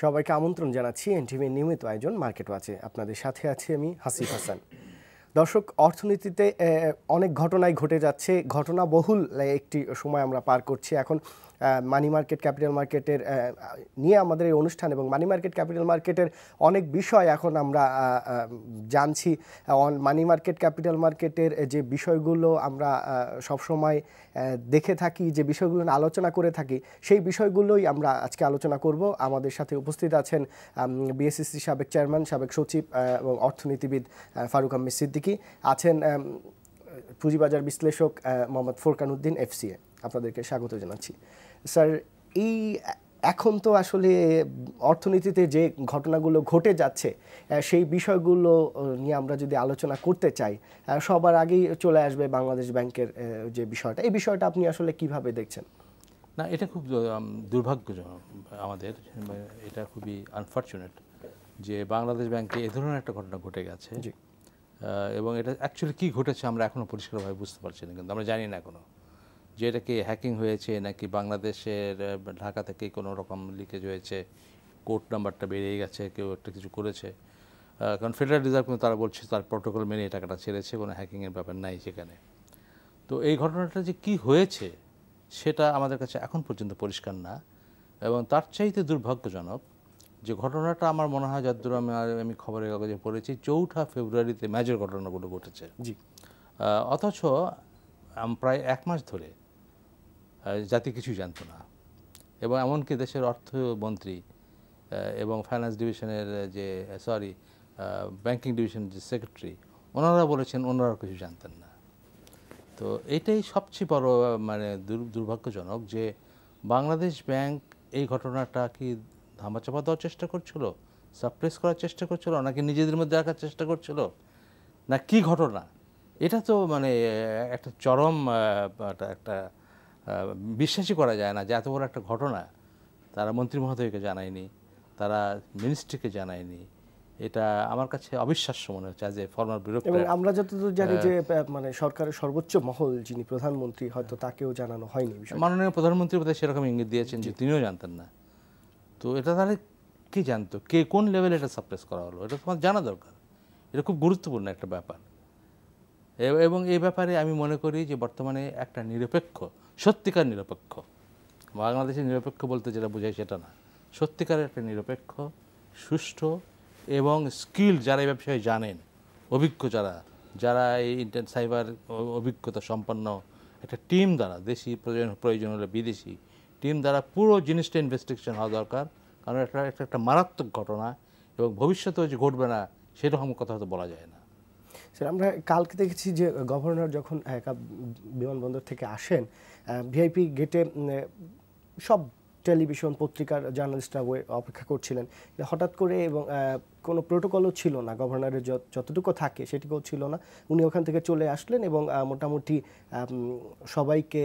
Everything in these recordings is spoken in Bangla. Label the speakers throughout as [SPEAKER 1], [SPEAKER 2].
[SPEAKER 1] সবাইকে আমন্ত্রণ জানাচ্ছি এনটিভির নিয়মিত আয়োজন মার্কেট ওয়াচে। আপনাদের সাথে আছি আমি হাসিফ হাসান। দর্শক, অর্থনীতিতে অনেক ঘটনাই ঘটে যাচ্ছে, ঘটনাবহুল একটি সময় আমরা পার করছি এখন। মানি মার্কেট, ক্যাপিটাল মার্কেটের নিয়ে আমাদের এই অনুষ্ঠান, এবং মানি মার্কেট, ক্যাপিটাল মার্কেটের অনেক বিষয় এখন আমরা জানছি। মানি মার্কেট, ক্যাপিটাল মার্কেটের যে বিষয়গুলো আমরা সবসময় দেখে থাকি, যে বিষয়গুলো নিয়ে আলোচনা করে থাকি, সেই বিষয়গুলোই আমরা আজকে আলোচনা করব। আমাদের সাথে উপস্থিত আছেন বিএসইসি সাবেক চেয়ারম্যান, সাবেক সচিব এবং অর্থনীতিবিদ ফারুক আহমেদ সিদ্দিকী, আছেন পুঁজিবাজার বিশ্লেষক মোহাম্মদ ফোরকান উদ্দিন এফসিএ। আপনাদেরকে স্বাগত জানাচ্ছি স্যার। এই এখন তো আসলে অর্থনীতিতে যে ঘটনাগুলো ঘটে যাচ্ছে, সেই বিষয়গুলো নিয়ে আমরা যদি আলোচনা করতে চাই, সবার আগেই চলে আসবে বাংলাদেশ ব্যাংকের যে বিষয়টা। এই বিষয়টা আপনি আসলে কিভাবে দেখছেন?
[SPEAKER 2] না, এটা খুব দুর্ভাগ্যজনক আমাদের, এটা খুবই আনফর্চুনেট যে বাংলাদেশ ব্যাংকে এ ধরনের একটা ঘটনা ঘটে গেছে। এবং এটা অ্যাকচুয়ালি কী ঘটেছে আমরা এখনও পরিষ্কারভাবে বুঝতে পারছি না, কিন্তু আমরা জানি না এখনও যে এটা কি হ্যাকিং হয়েছে নাকি বাংলাদেশের ঢাকা থেকে কোনো রকম লিকেজ হয়েছে, কোড নাম্বারটা বেরিয়ে গেছে, কেউ একটা কিছু করেছে। কারণ ফেডারেল রিজার্ভ কিন্তু তারা বলছে তার প্রোটোকল মেনে এই টাকাটা ছেড়েছে, কোনো হ্যাকিংয়ের ব্যাপার নাই সেখানে। তো এই ঘটনাটা যে কি হয়েছে সেটা আমাদের কাছে এখন পর্যন্ত পরিষ্কার না, এবং তার চাইতে দুর্ভাগ্যজনক যে ঘটনাটা আমার মনে হয় যতদূর আমি খবরের কাগজে পড়েছি 4 ফেব্রুয়ারিতে মেজর ঘটনাগুলো ঘটেছে।
[SPEAKER 1] জি।
[SPEAKER 2] অথচ প্রায় 1 মাস ধরে জাতি কিছুই জানতো না, এবং এমনকি দেশের অর্থমন্ত্রী এবং ফাইন্যান্স ডিভিশনের যে ব্যাংকিং ডিভিশনের যে সেক্রেটারি, ওনারা বলেছেন ওনারা কিছু জানতেন না। তো এইটাই সবচেয়ে বড় দুর্ভাগ্যজনক যে বাংলাদেশ ব্যাংক এই ঘটনাটা কি ধামাচাপা দেওয়ার চেষ্টা করছিল, সাপ্রেস করার চেষ্টা করছিল, নাকি নিজেদের মধ্যে রাখার চেষ্টা করছিল, না কি ঘটনা? এটা তো একটা চরম একটা বিশ্বাসই করা যায় না যে এত বড় একটা ঘটনা তারা মন্ত্রী মহোদয়কে জানায়নি, তারা মিনিস্ট্রিকে জানায়নি। এটা আমার কাছে অবিশ্বাস্য মনে হচ্ছে অ্যাজ এ ফর্মার ব্যুরোক্রেট।
[SPEAKER 1] এবং আমরা যতদূর জানি যে সরকারের সর্বোচ্চ মহল যিনি প্রধানমন্ত্রী, হয়তো তাকেও জানানো হয়নি।
[SPEAKER 2] মাননীয় প্রধানমন্ত্রী বোধহয় সেরকম ইঙ্গিত দিয়েছেন যে তিনিও জানতেন না। তো এটা তাহলে কে জানতো, কে কোন লেভেলে এটা সাপ্রেস করা হলো, এটা তোমার জানা দরকার। এটা খুব গুরুত্বপূর্ণ একটা ব্যাপার, এবং এই ব্যাপারে আমি মনে করি যে বর্তমানে একটা নিরপেক্ষ, সত্যিকার নিরপেক্ষ, বাংলাদেশের নিরপেক্ষ বলতে যেটা বোঝায় সেটা না, সত্যিকারের একটা নিরপেক্ষ, সুষ্ঠু এবং স্কিল যারা এই ব্যবসায় জানেন, অভিজ্ঞ যারা এই সাইবার অভিজ্ঞতা সম্পন্ন একটা টিম দ্বারা, দেশি প্রয়োজন হলে বিদেশি টিম দ্বারা পুরো জিনিসটা ইনভেস্টিগেশন হওয়া দরকার। কারণ এটা একটা মারাত্মক ঘটনা, এবং ভবিষ্যতেও যে ঘটবে না সেরকম কথা হয়তো বলা যায় না।
[SPEAKER 1] স্যার, আমরা কালকে দেখেছি যে গভর্নর যখন বিমানবন্দর থেকে আসেন, ভিআইপি গেটে সব টেলিভিশন, পত্রিকার জার্নালিস্টরা অপেক্ষা করছিলেন। হঠাৎ করে, এবং কোনো প্রোটোকলও ছিল না, গভর্নরের যতটুকু থাকে সেটুকুও ছিল না, উনি ওখান থেকে চলে আসলেন এবং মোটামুটি সবাইকে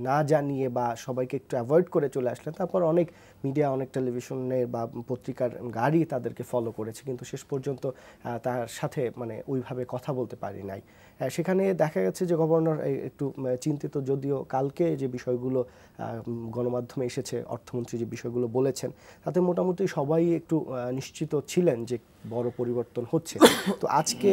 [SPEAKER 1] না জানিয়ে বা সবাইকে একটু অ্যাভয়েড করে চলে আসলেন। তারপর অনেক মিডিয়া, অনেক টেলিভিশনের বা পত্রিকার গাড়ি তাদেরকে ফলো করেছে, কিন্তু শেষ পর্যন্ত তার সাথে ওইভাবে কথা বলতে পারি নাই। সেখানে দেখা গেছে যে গভর্নর একটু চিন্তিত, যদিও কালকে যে বিষয়গুলো গণমাধ্যমে এসেছে, অর্থমন্ত্রী যে বিষয়গুলো বলেছেন, তাতে মোটামুটি সবাই একটু নিশ্চিত ছিলেন যে বড় পরিবর্তন হচ্ছে। তো আজকে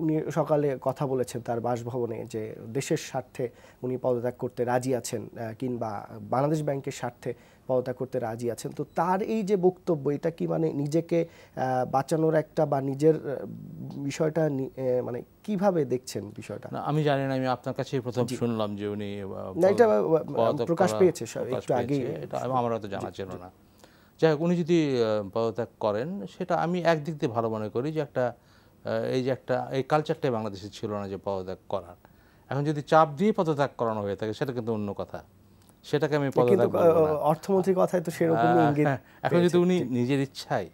[SPEAKER 1] উনি সকালে কথা বলেছেন তার বাসভবনে যে দেশের স্বার্থে উনি পদত্যাগ করতে রাজি আছেন, কিংবা বাংলাদেশ ব্যাংকের স্বার্থে পদত্যাগ করতে রাজি আছেন। তো তার এই যে বক্তব্য, এটা কি নিজেকে বাঁচানোর একটা, বা নিজের বিষয়টা কিভাবে দেখছেন বিষয়টা?
[SPEAKER 2] আমি জানি না, আমি আপনার কাছে প্রথম শুনলাম যে উনি
[SPEAKER 1] এটা প্রকাশ পেয়েছে একটু আগে,
[SPEAKER 2] এটা আমার হয়তো জানা ছিল না। যাই হোক, উনি যদি পদত্যাগ করেন সেটা আমি একদিক দিয়ে ভালো মনে করি, যে এই কালচারটাই বাংলাদেশে ছিল না যে পদত্যাগ করার। এখন যদি চাপ দিয়ে পদত্যাগ করানো হয়ে থাকে সেটা কিন্তু অন্য কথা, সেটাকে আমি পদত্যাগ বলবো না।
[SPEAKER 1] অর্থমন্ত্রীর কথাই তো সেরকমই ইঙ্গিত।
[SPEAKER 2] এখন যদি উনি নিজের ইচ্ছায়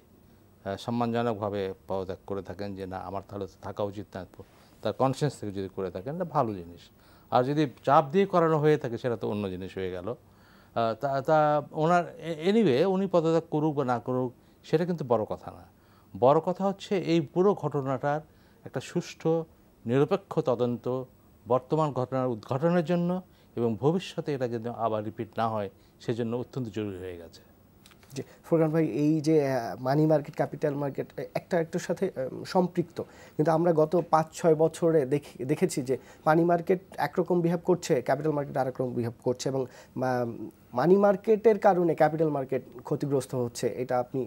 [SPEAKER 2] সম্মানজনকভাবে পদত্যাগ করে থাকেন যে না আমার তাহলে থাকা উচিত না, তার কনসিয়েন্স থেকে যদি করে থাকেন, এটা ভালো জিনিস। আর যদি চাপ দিয়ে করানো হয়ে থাকে সেটা তো অন্য জিনিস হয়ে গেল। তা ওনার এনিওয়ে উনি পদত্যাগ করুক বা না করুক সেটা কিন্তু বড় কথা না। বড় কথা হচ্ছে এই পুরো ঘটনাটার একটা সুষ্ঠু নিরপেক্ষ তদন্ত বর্তমান ঘটনার উদ্ঘাটনের জন্য, এবং ভবিষ্যতে এটা যেন আবার রিপিট না হয় সেজন্য অত্যন্ত জরুরি হয়ে গেছে।
[SPEAKER 1] জি, ফুরকান ভাই, এই যে মানি মার্কেট, ক্যাপিটাল মার্কেট একটা একটার সাথে সম্পৃক্ত, কিন্তু আমরা গত 5-6 বছরে দেখেছি যে মানি মার্কেট একরকম বিহেভ করছে, ক্যাপিটাল মার্কেট আরেক রকম বিহেভ করছে, এবং মানি মার্কেটের কারণে ক্যাপিটাল মার্কেট ক্ষতিগ্রস্ত হচ্ছে, এটা আপনি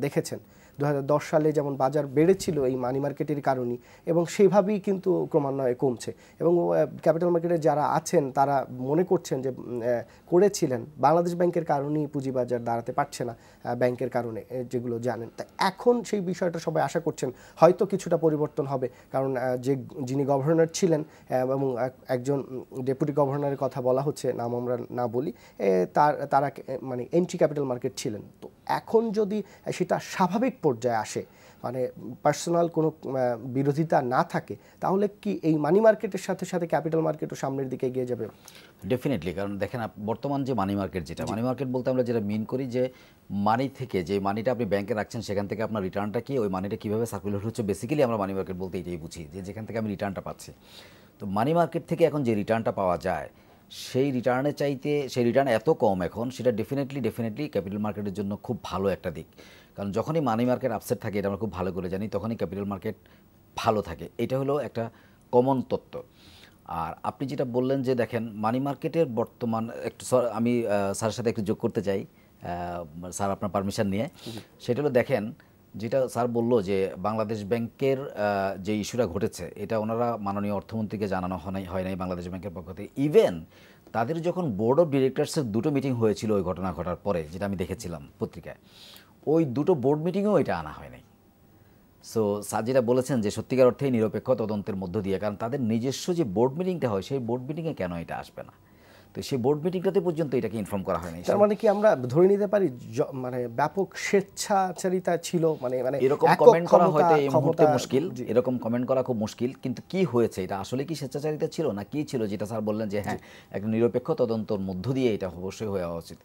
[SPEAKER 1] দেখেছেন। 2010 সালে যেমন বাজার বেড়েছিল এই মানি মার্কেটের কারণেই, এবং সেইভাবেই কিন্তু ক্রমান্বয়ে কমছে। এবং ক্যাপিটাল মার্কেটে যারা আছেন তারা মনে করছেন যে করেছিলেন বাংলাদেশ ব্যাংকের কারণেই পুঁজিবাজার দাঁড়াতে পারছে না, ব্যাংকের কারণে, যেগুলো জানেন। তা এখন সেই বিষয়টা সবাই আশা করছেন হয়তো কিছুটা পরিবর্তন হবে, কারণ যিনি গভর্নর ছিলেন এবং একজন ডেপুটি গভর্নরের কথা বলা হচ্ছে, নাম আমরা না বলি, তারা মানে এন্ট্রি ক্যাপিটাল মার্কেট ছিলেন। তো এখন যদি সেটা স্বাভাবিক পর্যায়ে আসে, মানে পার্সোনাল কোনো বিরোধিতা না থাকে, তাহলে কি এই মানি মার্কেটের সাথে সাথে ক্যাপিটাল মার্কেটও সামনের দিকে এগিয়ে যাবে?
[SPEAKER 3] ডেফিনেটলি, কারণ দেখেন বর্তমান যে মানি মার্কেট, যেটা মানি মার্কেট বলতে আমরা যেটা মিন করি যে মানি থেকে, যে মানিটা আপনি ব্যাংকে রাখছেন সেখান থেকে আপনার রিটার্নটা কি, ওই মানিটা কীভাবে সার্কুলেট হচ্ছে, বেসিক্যালি আমরা মানি মার্কেট বলতে এটাই বুঝি, যে যেখান থেকে আমি রিটার্নটা পাচ্ছি। তো মানি মার্কেট থেকে এখন যে রিটার্নটা পাওয়া যায়, সেই রিটার্নের চাইতে সেই রিটার্ন এত কম এখন, সেটা ডেফিনেটলি ক্যাপিটাল মার্কেটের জন্য খুব ভালো একটা দিক। কারণ যখনই মানি মার্কেট আপসেট থাকে, এটা আমরা খুব ভালো করে জানি, তখনই ক্যাপিটাল মার্কেট ভালো থাকে। এটা হলো একটা কমন তত্ত্ব। আর আপনি যেটা বললেন যে দেখেন মানি মার্কেটের বর্তমান, একটু আমি স্যারের সাথে একটু যোগ করতে চাই, স্যার আপনার পারমিশন নিয়ে। সেটা হলো দেখেন, যেটা স্যার বললো যে বাংলাদেশ ব্যাংকের যে ইস্যুটা ঘটেছে, এটা ওনারা মাননীয় অর্থমন্ত্রীকে জানানো হয় নাই বাংলাদেশ ব্যাংকের পক্ষ থেকে। ইভেন তাদের যখন বোর্ড অফ ডিরেক্টরসের 2টো মিটিং হয়েছিল ওই ঘটনা ঘটার পরে, যেটা আমি দেখেছিলাম পত্রিকায়, ওই 2টো বোর্ড মিটিংয়েও এটা আনা হয় নাই। সো স্যার যেটা বলেছেন যে সত্যিকার অর্থেই নিরপেক্ষ তদন্তের মধ্য দিয়ে, কারণ তাদের নিজস্ব যে বোর্ড মিটিংটা হয়, সেই বোর্ড মিটিংয়ে কেন এটা আসবে না? তো সেই বোর্ড মিটিংটাতে পর্যন্ত এটাকে ইনফর্ম করা হয়নি।
[SPEAKER 1] তার মানে কি আমরা ধরে নিতে পারি মানে ব্যাপক স্বেচ্ছাচারিতা ছিল? মানে
[SPEAKER 3] এরকম কমেন্ট করা হয়তো এই মুহূর্তে মুশকিল, এরকম কমেন্ট করা খুব মুশকিল। কিন্তু কি হয়েছে, এটা আসলে কি স্বেচ্ছাচারিতা ছিল না কি ছিল, যেটা স্যার বললেন যে হ্যাঁ একটা নিরপেক্ষ তদন্তর মধ্য দিয়ে এটা অবশ্যই হওয়া উচিত।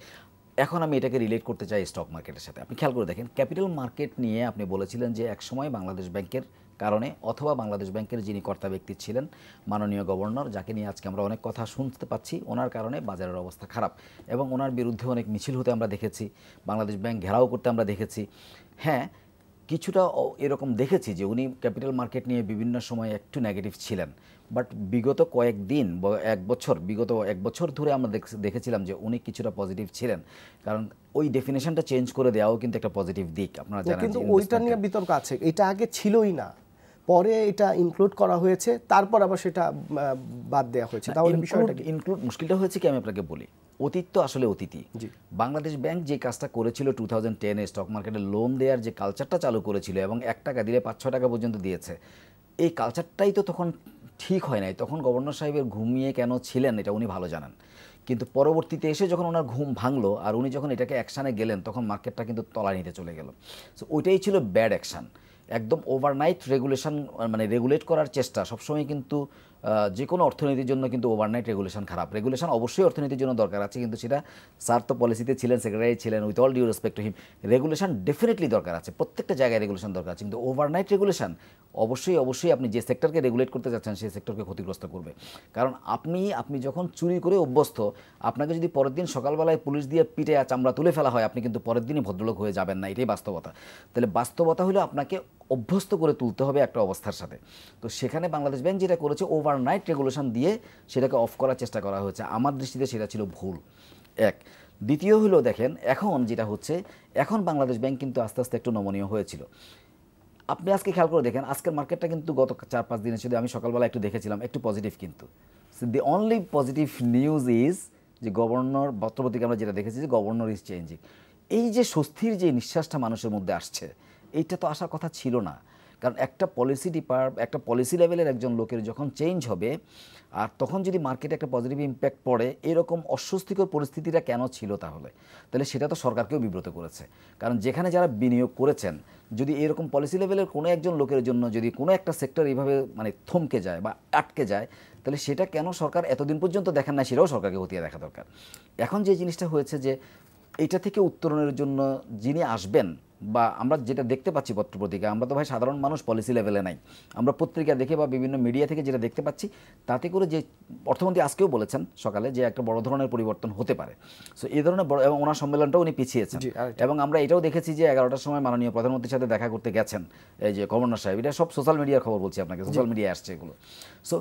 [SPEAKER 3] এখন আমি এটাকে রিলেট করতে চাই স্টক মার্কেটের সাথে। আপনি খেয়াল করে দেখেন, ক্যাপিটাল মার্কেট নিয়ে আপনি বলেছিলেন যে একসময় বাংলাদেশ ব্যাংকের কারণে, অথবা বাংলাদেশ ব্যাংকের যিনি কর্তা ব্যক্তি ছিলেন মাননীয় গভর্নর, যাকে নিয়ে আজকে আমরা অনেক কথা শুনতে পাচ্ছি, ওনার কারণে বাজারের অবস্থা খারাপ, এবং ওনার বিরুদ্ধে অনেক মিছিল হতে আমরা দেখেছি, বাংলাদেশ ব্যাংক ঘেরাও করতে আমরা দেখেছি। হ্যাঁ, কিছুটা এরকম দেখেছি যে উনি ক্যাপিটাল মার্কেট নিয়ে বিভিন্ন সময় একটু নেগেটিভ ছিলেন, বাট বিগত কয়েকদিন বা বিগত এক বছর ধরে আমরা দেখেছিলাম যে উনি কিছুটা পজিটিভ ছিলেন। কারণ ওই ডেফিনেশনটা চেঞ্জ করে দেওয়াও কিন্তু একটা পজিটিভ দিক, আপনারা জানেন।
[SPEAKER 1] কিন্তু ওইটা নিয়ে বিতর্ক আছে, এটা আগে ছিলই না, পরে এটা ইনক্লুড করা হয়েছে, তারপর আবার সেটা বাদ দেওয়া হয়েছে। তাহলে বিষয়টা কি?
[SPEAKER 3] ইনক্লুড মুশকিলটা হয়েছে কি, আমি আপনাকে বলি, অতীত তো আসলে অতীতই। বাংলাদেশ ব্যাংক যে কাজটা করেছিল 2010-এ স্টক মার্কেটে লোন দেওয়ার যে কালচারটা চালু করেছিল, এবং 1 টাকা দিলে 5-6 টাকা পর্যন্ত দিয়েছে, এই কালচারটাই তো তখন ঠিক হয় নাই। তখন গভর্নর সাহেবের ঘুমিয়ে কেন ছিলেন এটা উনি ভালো জানেন। কিন্তু পরবর্তীতে এসে যখন ওনার ঘুম ভাঙলো আর উনি যখন এটাকে অ্যাকশানে গেলেন, তখন মার্কেটটা কিন্তু তলায় নিতে চলে গেল। সো ওইটাই ছিল ব্যাড অ্যাকশান। একদম ওভারনাইট রেগুলেশন, মানে রেগুলেট করার চেষ্টা সবসময় কিন্তু যে কোনো অর্থনীতির জন্য কিন্তু ওভারনাইট রেগুলেশন খারাপ। রেগুলেশন অবশ্যই অর্থনীতির জন্য দরকার আছে, কিন্তু সেটা স্যার তো পলিসিতে ছিলেন, সেক্রেটারি ছিলেন, with all due respect to him, regulation definitely দরকার আছে, প্রত্যেকটা জায়গায় রেগুলেশন দরকার আছে, কিন্তু ওভারনাইট রেগুলেশন অবশ্যই আপনি যে সেক্টরকে রেগুলেট করতে যাচ্ছেন সেই সেক্টরকে ক্ষতিগ্রস্ত করবে। কারণ আপনি যখন চুরি করে অভ্যস্ত, আপনাকে যদি পরের দিন সকালবেলায় পুলিশ দিয়ে পিটে চামড়া তুলে ফেলা হয়, আপনি কিন্তু পরের দিনই ভদ্রলোক হয়ে যাবেন না, এটাই বাস্তবতা। তাহলে বাস্তবতা হলো আপনাকে অভ্যস্ত করে তুলতে হবে একটা অবস্থার সাথে। তো সেখানে বাংলাদেশ ব্যাংক যেটা করেছে, ওভারনাইট রেগুলেশন দিয়ে সেটাকে অফ করার চেষ্টা করা হয়েছে। আমার দৃষ্টিতে সেটা ছিল ভুল। এক, দ্বিতীয় হলো দেখেন এখন যেটা হচ্ছে, এখন বাংলাদেশ ব্যাংক কিন্তু আস্তে আস্তে একটু নমনীয় হয়েছিল। আপনি আজকে খেয়াল করে দেখেন, আজকের মার্কেটটা কিন্তু গত 4-5 দিনের শুধু আমি সকালবেলা একটু দেখেছিলাম, একটু পজিটিভ। কিন্তু the only positive news is যে গভর্নর, পত্রপত্রিকা আমরা যেটা দেখেছি যে গভর্নর ইজ চেঞ্জিং। এই যে স্বস্তির যে নিঃশ্বাসটা মানুষের মধ্যে আসছে, এইটা তো আসার কথা ছিল না। কারণ একটা পলিসি লেভেলের একজন লোকের যখন চেঞ্জ হবে, আর তখন যদি মার্কেটে একটা পজিটিভ ইম্প্যাক্ট পড়ে, এরকম অস্বস্তিকর পরিস্থিতিটা কেন ছিল তাহলে সেটা তো সরকারকেও বিব্রত করেছে। কারণ যেখানে যারা বিনিয়োগ করেছেন, যদি এরকম পলিসি লেভেলের কোনো একজন লোকের জন্য যদি কোনো একটা সেক্টর এইভাবে মানে থমকে যায় বা আটকে যায়, তাহলে সেটা কেন সরকার এতদিন পর্যন্ত দেখেন না, সেটাও সরকারকে খতিয়ে দেখা দরকার। এখন যে জিনিসটা হয়েছে যে এটা থেকে উত্তরণের জন্য যিনি আসবেন, বা আমরা যেটা দেখতে পাচ্ছি পত্রপত্রিকা, আমরা তো ভাই সাধারণ মানুষ, পলিসি লেভেলে নাই, আমরা পত্রিকা দেখে বা বিভিন্ন মিডিয়া থেকে যেটা দেখতে পাচ্ছি, তাতে করে যে অর্থমন্ত্রী আজকেও বলেছেন সকালে যে একটা বড় ধরনের পরিবর্তন হতে পারে। সো এই ধরনের বড়, এবং ওনার সম্মেলনটাও উনি পিছিয়েছেন, এবং আমরা এটাও দেখেছি যে 11টার সময় মাননীয় প্রধানমন্ত্রীর সাথে দেখা করতে গেছেন এই যে গভর্নর সাহেব। এটা সব সোশ্যাল মিডিয়ার খবর বলছি আপনাকে, সোশ্যাল মিডিয়ায় আসছে এগুলো। সো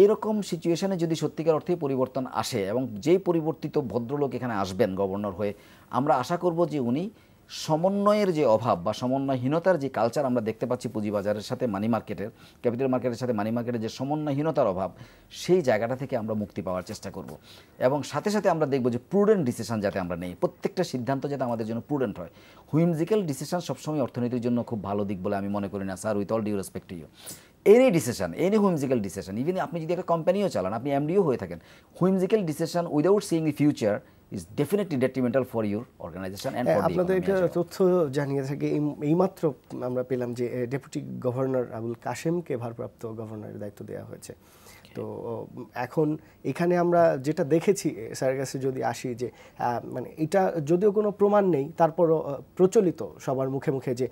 [SPEAKER 3] এইরকম সিচুয়েশনে যদি সত্যিকার অর্থে পরিবর্তন আসে, এবং যেই পরিবর্তিত ভদ্রলোক এখানে আসবেন গভর্নর হয়ে, আমরা আশা করব যে উনি সমন্বয়ের যে অভাব বা সমন্বয়হীনতার যে কালচার আমরা দেখতে পাচ্ছি পুঁজিবাজারের সাথে মানি মার্কেটের, ক্যাপিটাল মার্কেটের সাথে মানি মার্কেটের যে সমন্বয়হীনতার অভাব, সেই জায়গাটা থেকে আমরা মুক্তি পাওয়ার চেষ্টা করব। এবং সাথে সাথে আমরা দেখব যে প্রুডেন্ট ডিসিশন যাতে আমরা নেই, প্রত্যেকটা সিদ্ধান্ত যাতে আমাদের জন্য প্রুডেন্ট হয়। হুইমজিক্যাল ডিসিশন সবসময় অর্থনীতির জন্য খুব ভালো দিক বলে আমি মনে করি না sir, with all due respect to you. Any decision, any whimsical decision, even আপনি যদি একটা কোম্পানিও চালান, আপনি এমডিও হয়ে থাকেন, whimsical decision without seeing the future is definitely detrimental for your organization and for the
[SPEAKER 1] আপনাদের
[SPEAKER 3] economy
[SPEAKER 1] একটা
[SPEAKER 3] as well.
[SPEAKER 1] তথ্য জানিয়ে থাকি, এইমাত্র আমরা পেলাম যে ডেপুটি গভর্নর আবুল কাশেমকে ভারপ্রাপ্ত গভর্নরের দায়িত্ব দেওয়া হয়েছে। তো এখন এখানে আমরা যেটা দেখেছি স্যারের কাছে যদি আসি, যে মানে এটা যদিও কোনো প্রমাণ নেই, তারপরও প্রচলিত সবার মুখে মুখে যে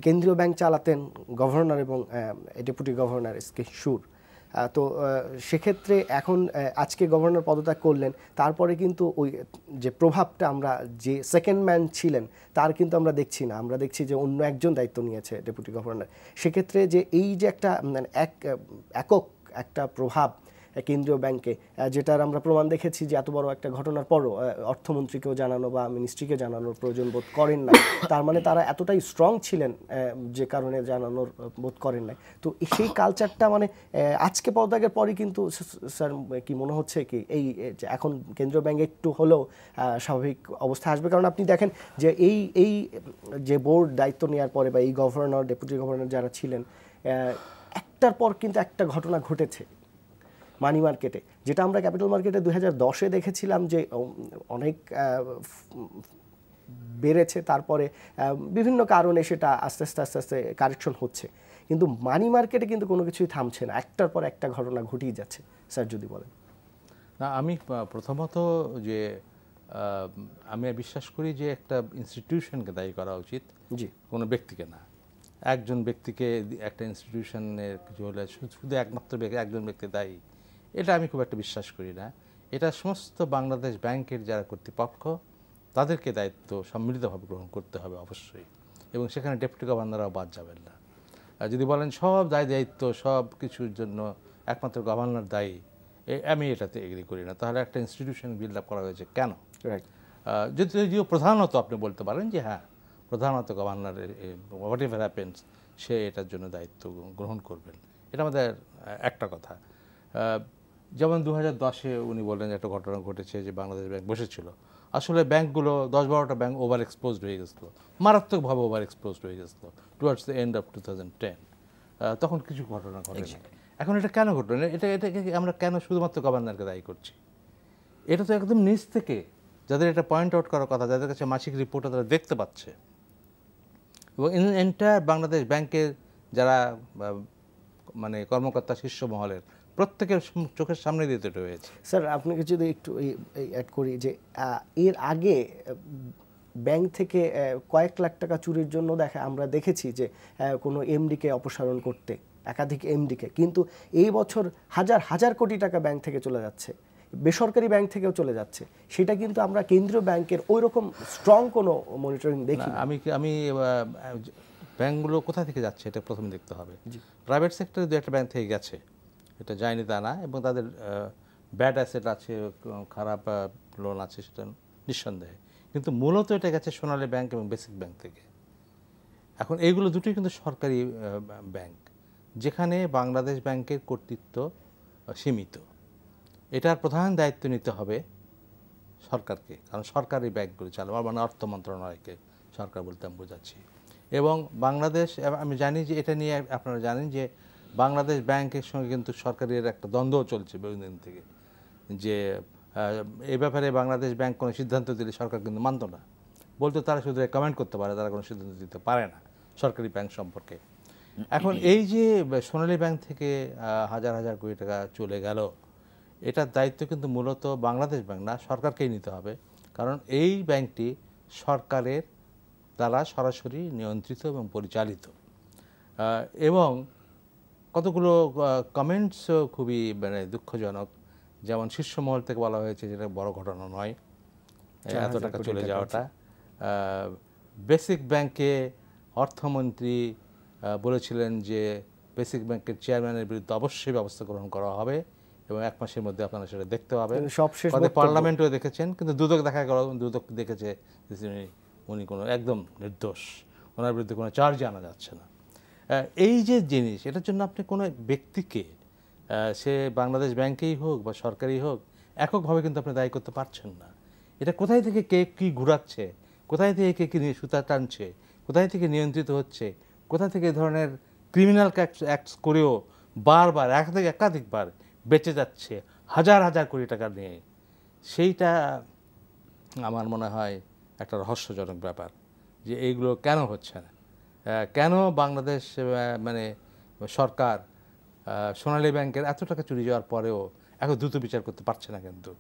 [SPEAKER 1] কেন্দ্রীয় ব্যাংক চালাতেন গভর্নর এবং ডেপুটি গভর্নর এসকে সুর। তো সেক্ষেত্রে এখন আজকে গভর্নর পদত্যাগ করলেন, তারপরে কিন্তু ওই যে প্রভাবটা আমরা যে সেকেন্ড ম্যান ছিলেন তার কিন্তু আমরা দেখছি না, আমরা দেখছি যে অন্য একজন দায়িত্ব নিয়েছে ডেপুটি গভর্নর। সেক্ষেত্রে যে এই যে একটা মানে একক একটা প্রভাব কেন্দ্রীয় ব্যাংকে, যেটার আমরা প্রমাণ দেখেছি যে এত বড় একটা ঘটনার পরও অর্থমন্ত্রীকেও জানানো বা মিনিস্ট্রিকে জানানোর প্রয়োজন বোধ করেন নাই, তার মানে তারা এতটাই স্ট্রং ছিলেন যে কারণে জানানোর বোধ করেন নাই। তো সেই কালচারটা মানে আজকে পদত্যাগের পরই কিন্তু স্যার কি মনে হচ্ছে কি এই এখন কেন্দ্রীয় ব্যাংক একটু হলেও স্বাভাবিক অবস্থা আসবে? কারণ আপনি দেখেন যে এই যে বোর্ড দায়িত্ব নেওয়ার পরে বা এই গভর্নর ডেপুটি গভর্নর যারা ছিলেন, একটার পর কিন্তু একটা ঘটনা ঘটেছে মানি মার্কেটে, যেটা আমরা ক্যাপিটাল মার্কেটে 2010-এ দেখেছিলাম যে অনেক বেড়েছে, তারপরে বিভিন্ন কারণে সেটা আস্তে আস্তে আস্তে আস্তে কারেকশন হচ্ছে, কিন্তু মানি মার্কেটে কিন্তু কোনো কিছুই থামছে না, একটার পর একটা ঘটনা ঘটেই যাচ্ছে। স্যার যদি বলেন।
[SPEAKER 2] না, আমি প্রথমত যে আমি বিশ্বাস করি যে একটা ইনস্টিটিউশনকে দায়ী করা উচিত,
[SPEAKER 1] জি,
[SPEAKER 2] কোনো ব্যক্তিকে না। একজন ব্যক্তিকে একটা ইনস্টিটিউশনের কিছু হলে শুধু একমাত্র একজন ব্যক্তি দায়ী, এটা আমি খুব একটা বিশ্বাস করি না। এটা সমস্ত বাংলাদেশ ব্যাংকের যারা কর্তৃপক্ষ, তাদেরকে দায়িত্ব সম্মিলিতভাবে গ্রহণ করতে হবে অবশ্যই, এবং সেখানে ডেপুটি গভর্নররাও বাদ যাবেন না। আর যদি বলেন সব দায়িত্ব সব কিছুর জন্য একমাত্র গভর্নর দায়ী, আমি এটাতে এগ্রি করি না। তাহলে একটা ইনস্টিটিউশন বিল্ড আপ করা হয়েছে কেন? যদিও প্রধানত আপনি বলতে পারেন যে হ্যাঁ, প্রধানত গভর্নরের হোয়াট এভার হ্যাপেন্স সে এটার জন্য দায়িত্ব গ্রহণ করবেন, এটা আমাদের একটা কথা। যেমন 2010-এ উনি বললেন যে একটা ঘটনা ঘটেছে যে বাংলাদেশ ব্যাংক বসেছিল, আসলে ব্যাংকগুলো 10-12টা ব্যাংক ওভার এক্সপোজড হয়ে গেছিলো, মারাত্মকভাবে ওভার এক্সপোজড হয়ে গেছিলো টুয়ার্ডস দ্য এন্ড অফ 2010। তখন কিছু ঘটনা ঘটে। এখন এটা কেন ঘটলো? এটাকে আমরা কেন শুধুমাত্র গভর্নরকে দায়ী করছি? এটা তো একদম নিচ থেকে যাদের এটা পয়েন্ট আউট করার কথা, যাদের কাছে মাসিক রিপোর্টটা তারা দেখতে পাচ্ছে, এবং এন্টায়ার বাংলাদেশ ব্যাংকের যারা মানে কর্মকর্তা শীর্ষ মহলের প্রত্যেকের চোখের সামনে দিয়ে এটা হয়েছে।
[SPEAKER 1] স্যার আপনাকে যদি একটু অ্যাড করি যে এর আগে ব্যাংক থেকে কয়েক লাখ টাকা চুরির জন্য আমরা দেখেছি যে কোনো এমডিকে অপসারণ করতে, একাধিক এমডিকে, কিন্তু এই বছর হাজার হাজার কোটি টাকা ব্যাংক থেকে চলে যাচ্ছে, বেসরকারি ব্যাংক থেকেও চলে যাচ্ছে, সেটা কিন্তু আমরা কেন্দ্রীয় ব্যাংকের ওই রকম স্ট্রং কোনো মনিটরিং দেখি।
[SPEAKER 2] আমি ব্যাংকগুলো কোথা থেকে যাচ্ছে এটা প্রথম দেখতে হবে। প্রাইভেট সেক্টরে দু একটা ব্যাংক থেকে গেছে, এটা যায়নি তা না, এবং তাদের ব্যাড অ্যাসেট আছে, খারাপ লোন আছে, সেটা নিঃসন্দেহে, কিন্তু মূলত এটা গেছে সোনালী ব্যাংক এবং বেসিক ব্যাংক থেকে। এখন এইগুলো দুটোই কিন্তু সরকারি ব্যাংক, যেখানে বাংলাদেশ ব্যাংকের কর্তৃত্ব সীমিত। এটার প্রধান দায়িত্ব নিতে হবে সরকারকে, কারণ সরকারি ব্যাংকগুলো চালাবে, মানে অর্থ মন্ত্রণালয়কে সরকার বলতে আমি বোঝাচ্ছি। এবং বাংলাদেশ, আমি জানি যে এটা নিয়ে আপনারা জানেন যে বাংলাদেশ ব্যাংকের সঙ্গে কিন্তু সরকারের একটা দ্বন্দ্ব চলছে বহুদিন থেকে, যে এই ব্যাপারে বাংলাদেশ ব্যাংক কোনো সিদ্ধান্ত দিলে সরকার কিন্তু মানত না, বলতো তারা শুধু রেকমেন্ড করতে পারে, তারা কোনো সিদ্ধান্ত দিতে পারে না সরকারি ব্যাংক সম্পর্কে। এখন এই যে সোনালী ব্যাংক থেকে হাজার হাজার কোটি টাকা চলে গেল, এটার দায়িত্ব কিন্তু মূলত বাংলাদেশ ব্যাংক না, সরকারকেই নিতে হবে, কারণ এই ব্যাংকটি সরকারের দ্বারা সরাসরি নিয়ন্ত্রিত এবং পরিচালিত। এবং কতগুলো কমেন্টসও খুবই মানে দুঃখজনক, যেমন শীর্ষ মহল থেকে বলা হয়েছে যেটা বড় ঘটনা নয় এত টাকা চলে যাওয়াটা। বেসিক ব্যাংকে অর্থমন্ত্রী বলেছিলেন যে বেসিক ব্যাংকের চেয়ারম্যানের বিরুদ্ধে অবশ্যই ব্যবস্থা গ্রহণ করা হবে এবং 1 মাসের মধ্যে আপনারা সেটা দেখতে পাবেন। পার্লামেন্টেও দেখেছেন, কিন্তু দুদক দেখা গেল, দুদক দেখেছে উনি কোনো একদম নির্দোষ, ওনার বিরুদ্ধে কোনো চার্জ আনা যাচ্ছে না। এই যে জিনিস, এটার জন্য আপনি কোনো ব্যক্তিকে, সে বাংলাদেশ ব্যাংকেই হোক বা সরকারি হোক, এককভাবে কিন্তু আপনি দায়ী করতে পারছেন না। এটা কোথায় থেকে কে কী ঘুরাচ্ছে, কোথায় থেকে কে কী সুতা টানছে, কোথায় থেকে নিয়ন্ত্রিত হচ্ছে, কোথা থেকে এই ধরনের ক্রিমিনাল অ্যাক্টস করেও বারবার একাধিকবার বেঁচে যাচ্ছে হাজার হাজার কোটি টাকা নিয়ে, সেইটা আমার মনে হয় একটা রহস্যজনক ব্যাপার যে এইগুলো কেন হচ্ছে না। কেন বাংলাদেশ মানে সরকার সোনালী ব্যাংকের এত টাকা চুরি যাওয়ার পরেও এখন দ্রুত বিচার করতে পারছে না। কিন্তু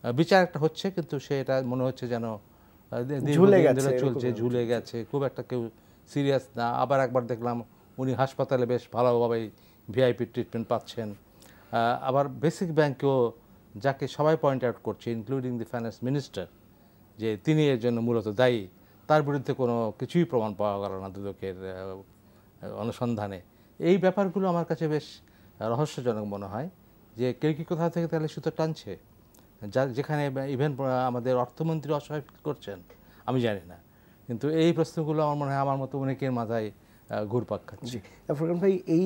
[SPEAKER 2] বিচার একটা হচ্ছে, কিন্তু সেটা মনে হচ্ছে যেন চলছে, ঝুলে গেছে, খুব একটা কেউ সিরিয়াস না। আবার একবার দেখলাম উনি হাসপাতালে বেশ ভালোভাবেই ভিআইপি ট্রিটমেন্ট পাচ্ছেন। আবার বেসিক ব্যাংকেও যাকে সবাই পয়েন্ট আউট করছে, ইনক্লুডিং দি ফাইন্যান্স মিনিস্টার, যে তিনি এর জন্য মূলত দায়ী, তার বিরুদ্ধে কোনো কিছুই প্রমাণ পাওয়া গেল না দুদকের অনুসন্ধানে। এই ব্যাপারগুলো আমার কাছে বেশ রহস্যজনক মনে হয় যে কেউ কি কোথা থেকে তাহলে সুতো টানছে, যেখানে ইভেন আমাদের অর্থমন্ত্রী অসহায় করছেন আমি জানি না। কিন্তু এই প্রশ্নগুলো আমার মনে হয় আমার মতো অনেকের মাথায় ঘুরপাক খাচ্ছে।
[SPEAKER 1] ফোরকান ভাই, এই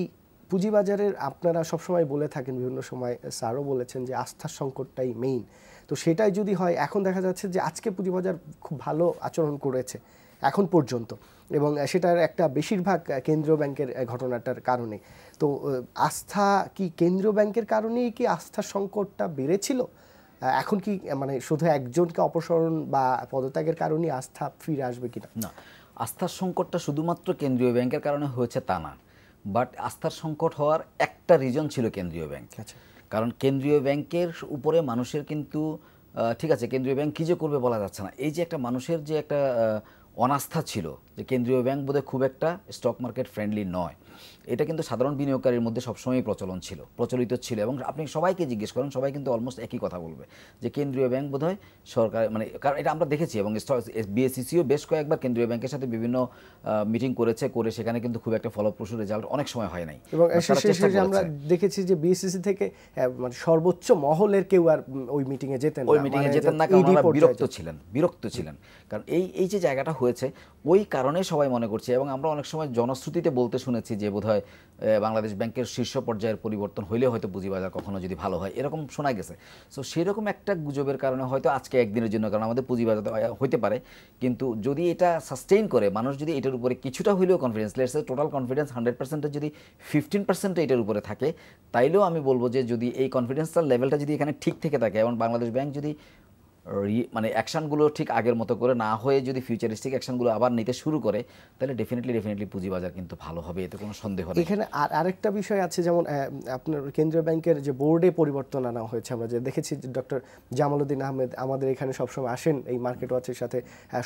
[SPEAKER 1] পুঁজিবাজারের আপনারা সবসময় বলে থাকেন, বিভিন্ন সময় স্যারও বলেছেন যে আস্থার সংকটটাই মেইন। তো সেটাই যদি হয়, এখন দেখা যাচ্ছে যে আজকে পুঁজিবাজার খুব ভালো আচরণ করেছে এখন পর্যন্ত, এবং সেটার একটা বেশিরভাগ কেন্দ্রীয় ব্যাংকের ঘটনাটার কারণে। তো আস্থা কি কেন্দ্রীয় ব্যাংকের কারণেই কি আস্থার সংকটটা বেড়েছিল? এখন কি মানে শুধু একজনকে অপসারণ বা পদত্যাগের কারণেই আস্থা ফিরে আসবে কিনা?
[SPEAKER 3] না, আস্থার সংকটটা শুধুমাত্র কেন্দ্রীয় ব্যাংকের কারণে হয়েছে তা না, বাট আস্থার সংকট হওয়ার একটা রিজন ছিল কেন্দ্রীয় ব্যাংক। কারণ কেন্দ্রীয় ব্যাংকের উপরে মানুষের কিন্তু ঠিক আছে, কেন্দ্রীয় ব্যাংক কী যে করবে বলা যাচ্ছে না। এই যে একটা মানুষের যে একটা অনাস্থা ছিল যে কেন্দ্রীয় ব্যাংক বোধহয় খুব একটা স্টক মার্কেট ফ্রেন্ডলি নয়, এটা কিন্তু সাধারণ বিনিয়োগকারীর মধ্যে সবসময়ই প্রচলিত ছিল। এবং আপনি সবাইকে জিজ্ঞেস করেন, সবাই কিন্তু অলমোস্ট একই কথা বলবে যে কেন্দ্রীয় ব্যাংক বোধহয় সরকার, মানে কারণ এটা আমরা দেখেছি এবং বিএসইসিও বেশ কয়েকবার কেন্দ্রীয় ব্যাংকের সাথে বিভিন্ন মিটিং করে সেখানে কিন্তু খুব একটা ফলপ্রসূ রেজাল্ট অনেক সময় হয় নাই।
[SPEAKER 1] এবং আমরা দেখেছি যে বিএসইসি থেকে মানে সর্বোচ্চ মহলের কেউ আর ওই মিটিংয়ে যেতেন
[SPEAKER 3] না, কারণ ওনারা বিরক্ত ছিলেন। কারণ এই যে জায়গাটা হয়েছে, ওই কারণে সবাই মনে করছে। এবং আমরা অনেক সময় জনশ্রুতিতে বলতে শুনেছি যে বোধহয় বাংলাদেশ ব্যাংকের শীর্ষ পর্যায়ের পরিবর্তন হইলে হয়তো পুঁজিবাজার কখনো যদি ভালো হয়, এরকম শোনা গেছে। সো সেরকম একটা গুজবের কারণে হয়তো আজকে একদিনের জন্য, কারণ আমাদের পুঁজিবাজার হইতে পারে, কিন্তু যদি এটা সাস্টেইন করে, মানুষ যদি এটার উপরে কিছুটা হইলেও confidence, let's say total confidence 100%-এর যদি 15% এটার উপরে থাকে, তাইলেও আমি বলবো যে যদি এই কনফিডেন্সটার লেভেলটা যদি এখানে ঠিক থেকে থাকে এবং বাংলাদেশ ব্যাংক যদি মানে অ্যাকশনগুলো ঠিক আগের মতো করে না হয়ে যদি ফিউচারিস্টিক অ্যাকশনগুলো আবার নিতে শুরু করে, তাহলে ডেফিনেটলি পুঁজিবাজার কিন্তু ভালো হবে, এতে কোনো সন্দেহ নেই।
[SPEAKER 1] এখানে আরেকটা বিষয় আছে, যেমন আপনার কেন্দ্রীয় ব্যাংকের যে বোর্ডে পরিবর্তন আনা হয়েছে, আমরা যে দেখেছি ডক্টর জামালউদ্দিন আহমেদ আমাদের এখানে সবসময় আসেন এই মার্কেট ওয়াচের সাথে,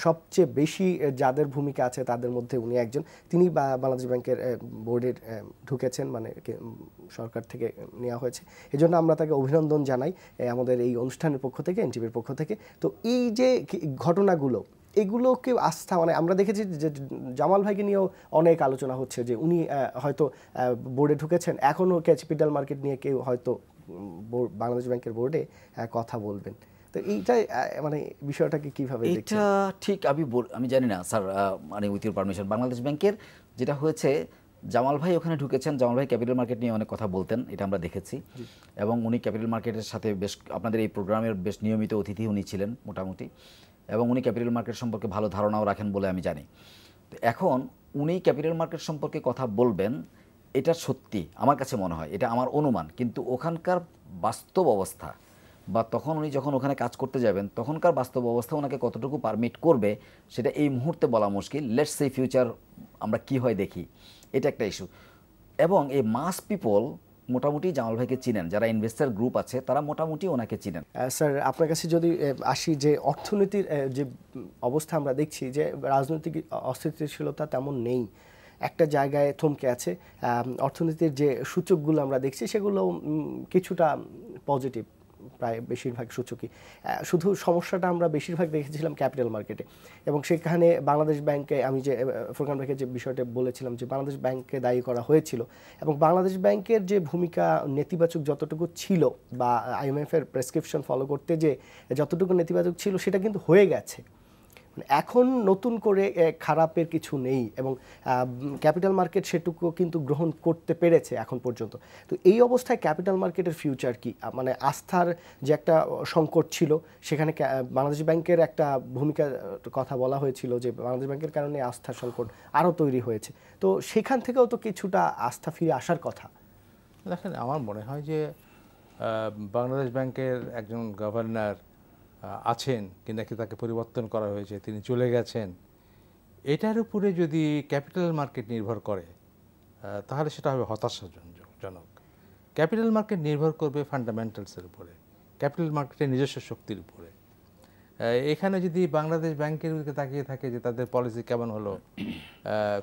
[SPEAKER 1] সবচেয়ে বেশি যাদের ভূমিকা আছে তাদের মধ্যে উনি একজন। তিনি বাংলাদেশ ব্যাংকের বোর্ডে ঢুকেছেন, মানে সরকার থেকে নেওয়া হয়েছে। এজন্য আমরা তাকে অভিনন্দন জানাই আমাদের এই অনুষ্ঠানের পক্ষ থেকে, এনটিভির পক্ষ থেকে। তো এই যে ঘটনাগুলো, এগুলোকে আস্থা, মানে আমরা দেখেছি যে জামাল ভাইকে নিয়েও অনেক আলোচনা হচ্ছে যে উনি হয়তো বোর্ডে ঢুকেছেন, এখনও ক্যাপিটাল মার্কেট নিয়ে কেউ হয়তো বাংলাদেশ ব্যাংকের বোর্ডে কথা বলবেন। তো এইটাই মানে বিষয়টাকে কিভাবে দেখছেন?
[SPEAKER 3] এটা ঠিক আমি জানি না স্যার, মানে উইথ ইউর পারমিশন, বাংলাদেশ ব্যাংকের যেটা হয়েছে, জামাল ভাই ওখানে ঢুকেছেন, জামাল ভাই ক্যাপিটাল মার্কেট নিয়ে অনেক কথা বলতেন, এটা আমরা দেখেছি। এবং উনি ক্যাপিটাল মার্কেটের সাথে বেশ, আপনাদের এই প্রোগ্রামের বেশ নিয়মিত অতিথি উনি ছিলেন মোটামুটি, এবং উনি ক্যাপিটাল মার্কেট সম্পর্কে ভালো ধারণাও রাখেন বলে আমি জানি। তো এখন উনি ক্যাপিটাল মার্কেট সম্পর্কে কথা বলবেন, এটা সত্যি আমার কাছে মনে হয়, এটা আমার অনুমান। কিন্তু ওখানকার বাস্তব অবস্থা বা তখন উনি যখন ওখানে কাজ করতে যাবেন, তখনকার বাস্তব অবস্থা ওনাকে কতটুকু পারমিট করবে সেটা এই মুহূর্তে বলা মুশকিল। লেটস সে ফিউচার আমরা কি হয় দেখি, এটা একটা ইস্যু। এবং এই মাস পিপল মোটামুটি জামাল ভাইকে চিনেন, যারা ইনভেস্টর গ্রুপ আছে তারা মোটামুটি ওনাকে চিনেন।
[SPEAKER 1] স্যার আপনার কাছে যদি আসি যে অর্থনীতির যে অবস্থা আমরা দেখছি যে রাজনৈতিক অস্থিতিশীলতা তেমন নেই, একটা জায়গায় থমকে আছে। অর্থনীতির যে সূচকগুলো আমরা দেখছি সেগুলো কিছুটা পজিটিভ, প্রায় বেশিরভাগ সূচকই। শুধু সমস্যাটা আমরা বেশিরভাগ দেখেছিলাম ক্যাপিটাল মার্কেটে, এবং সেখানে বাংলাদেশ ব্যাংকে, আমি যে ফোরকান ভাইকে যে বিষয়টা বলেছিলাম যে বাংলাদেশ ব্যাংককে দায়ী করা হয়েছিল, এবং বাংলাদেশ ব্যাংকের যে ভূমিকা নেতিবাচক যতটুকু ছিল, বা আইএমএফের প্রেসক্রিপশন ফলো করতে যে যতটুকু নেতিবাচক ছিল সেটা কিন্তু হয়ে গেছে। এখন নতুন করে খারাপের কিছু নেই, এবং ক্যাপিটাল মার্কেট সেটুকু কিন্তু গ্রহণ করতে পেরেছে এখন পর্যন্ত। তো এই অবস্থায় ক্যাপিটাল মার্কেটের ফিউচার কি? মানে আস্থার যে একটা সংকট ছিল, সেখানে বাংলাদেশ ব্যাংকের একটা ভূমিকার কথা বলা হয়েছিল যে বাংলাদেশ ব্যাংকের কারণে আস্থার সংকট আরও তৈরি হয়েছে। তো সেখান থেকেও তো কিছুটা আস্থা ফিরে আসার কথা।
[SPEAKER 2] দেখেন, আমার মনে হয় যে বাংলাদেশ ব্যাংকের একজন গভর্নর আছেন কি নাকি তাকে পরিবর্তন করা হয়েছে, তিনি চলে গেছেন, এটার উপরে যদি ক্যাপিটাল মার্কেট নির্ভর করে তাহলে সেটা হবে হতাশাজনক। ক্যাপিটাল মার্কেট নির্ভর করবে ফান্ডামেন্টালসের উপরে, ক্যাপিটাল মার্কেটের নিজস্ব শক্তির উপরে। এখানে যদি বাংলাদেশ ব্যাংকের দিকে তাকিয়ে থাকে যে তাদের পলিসি কেমন হলো,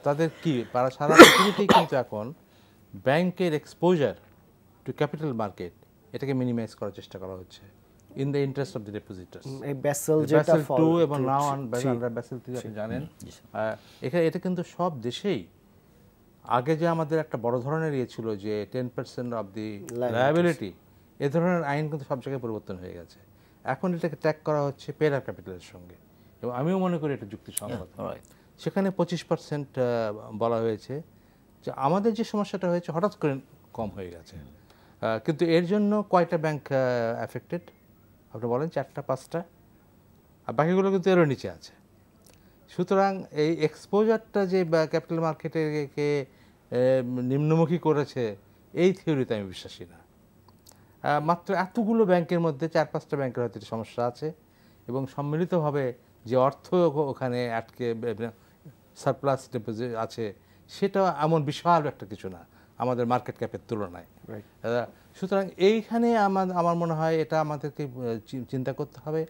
[SPEAKER 2] তাদের কি সারা পৃথিবীতেই কিন্তু এখন ব্যাংকের এক্সপোজার টু ক্যাপিটাল মার্কেট এটাকে মিনিমাইজ করার চেষ্টা করা হচ্ছে in the interest of the depositors.
[SPEAKER 1] Basel
[SPEAKER 2] 2 এবং now under Basel 3 আপনি জানেন, এটা কিন্তু সব দেশেই আগে যে আমাদের একটা বড় ধরনের ছিল যে 10% অফ দি লায়াবিলিটি, এ ধরনের আইন কিন্তু সব জায়গায় পরিবর্তন হয়ে গেছে। এখন এটাকে ট্যাগ করা হচ্ছে পেড আপ ক্যাপিটালের সঙ্গে, এবং আমিও মনে করি এটা যুক্তিসঙ্গত। সেখানে 25% বলা হয়েছে যে আমাদের যে সমস্যাটা হয়েছে হঠাৎ করে কম হয়ে গেছে, কিন্তু এর জন্য কয়টা ব্যাংক অ্যাফেক্টেড আপনি বলেন? 4টা 5টা, আর বাকিগুলো কিন্তু এরও নিচে আছে। সুতরাং এই এক্সপোজারটা যে ক্যাপিটাল মার্কেটকে নিম্নমুখী করেছে, এই থিওরিতে আমি বিশ্বাসী না। মাত্র এতগুলো ব্যাংকের মধ্যে 4-5টা ব্যাংকের হয়তো সমস্যা আছে, এবং সম্মিলিতভাবে যে অর্থ ওখানে আটকে সারপ্লাস ডিপোজিট আছে, সেটা এমন বিশাল একটা কিছু না আমাদের মার্কেট ক্যাপের তুলনায়। সুতরাং এইখানে আমার মনে হয় এটা আমাদেরকে চিন্তা করতে হবে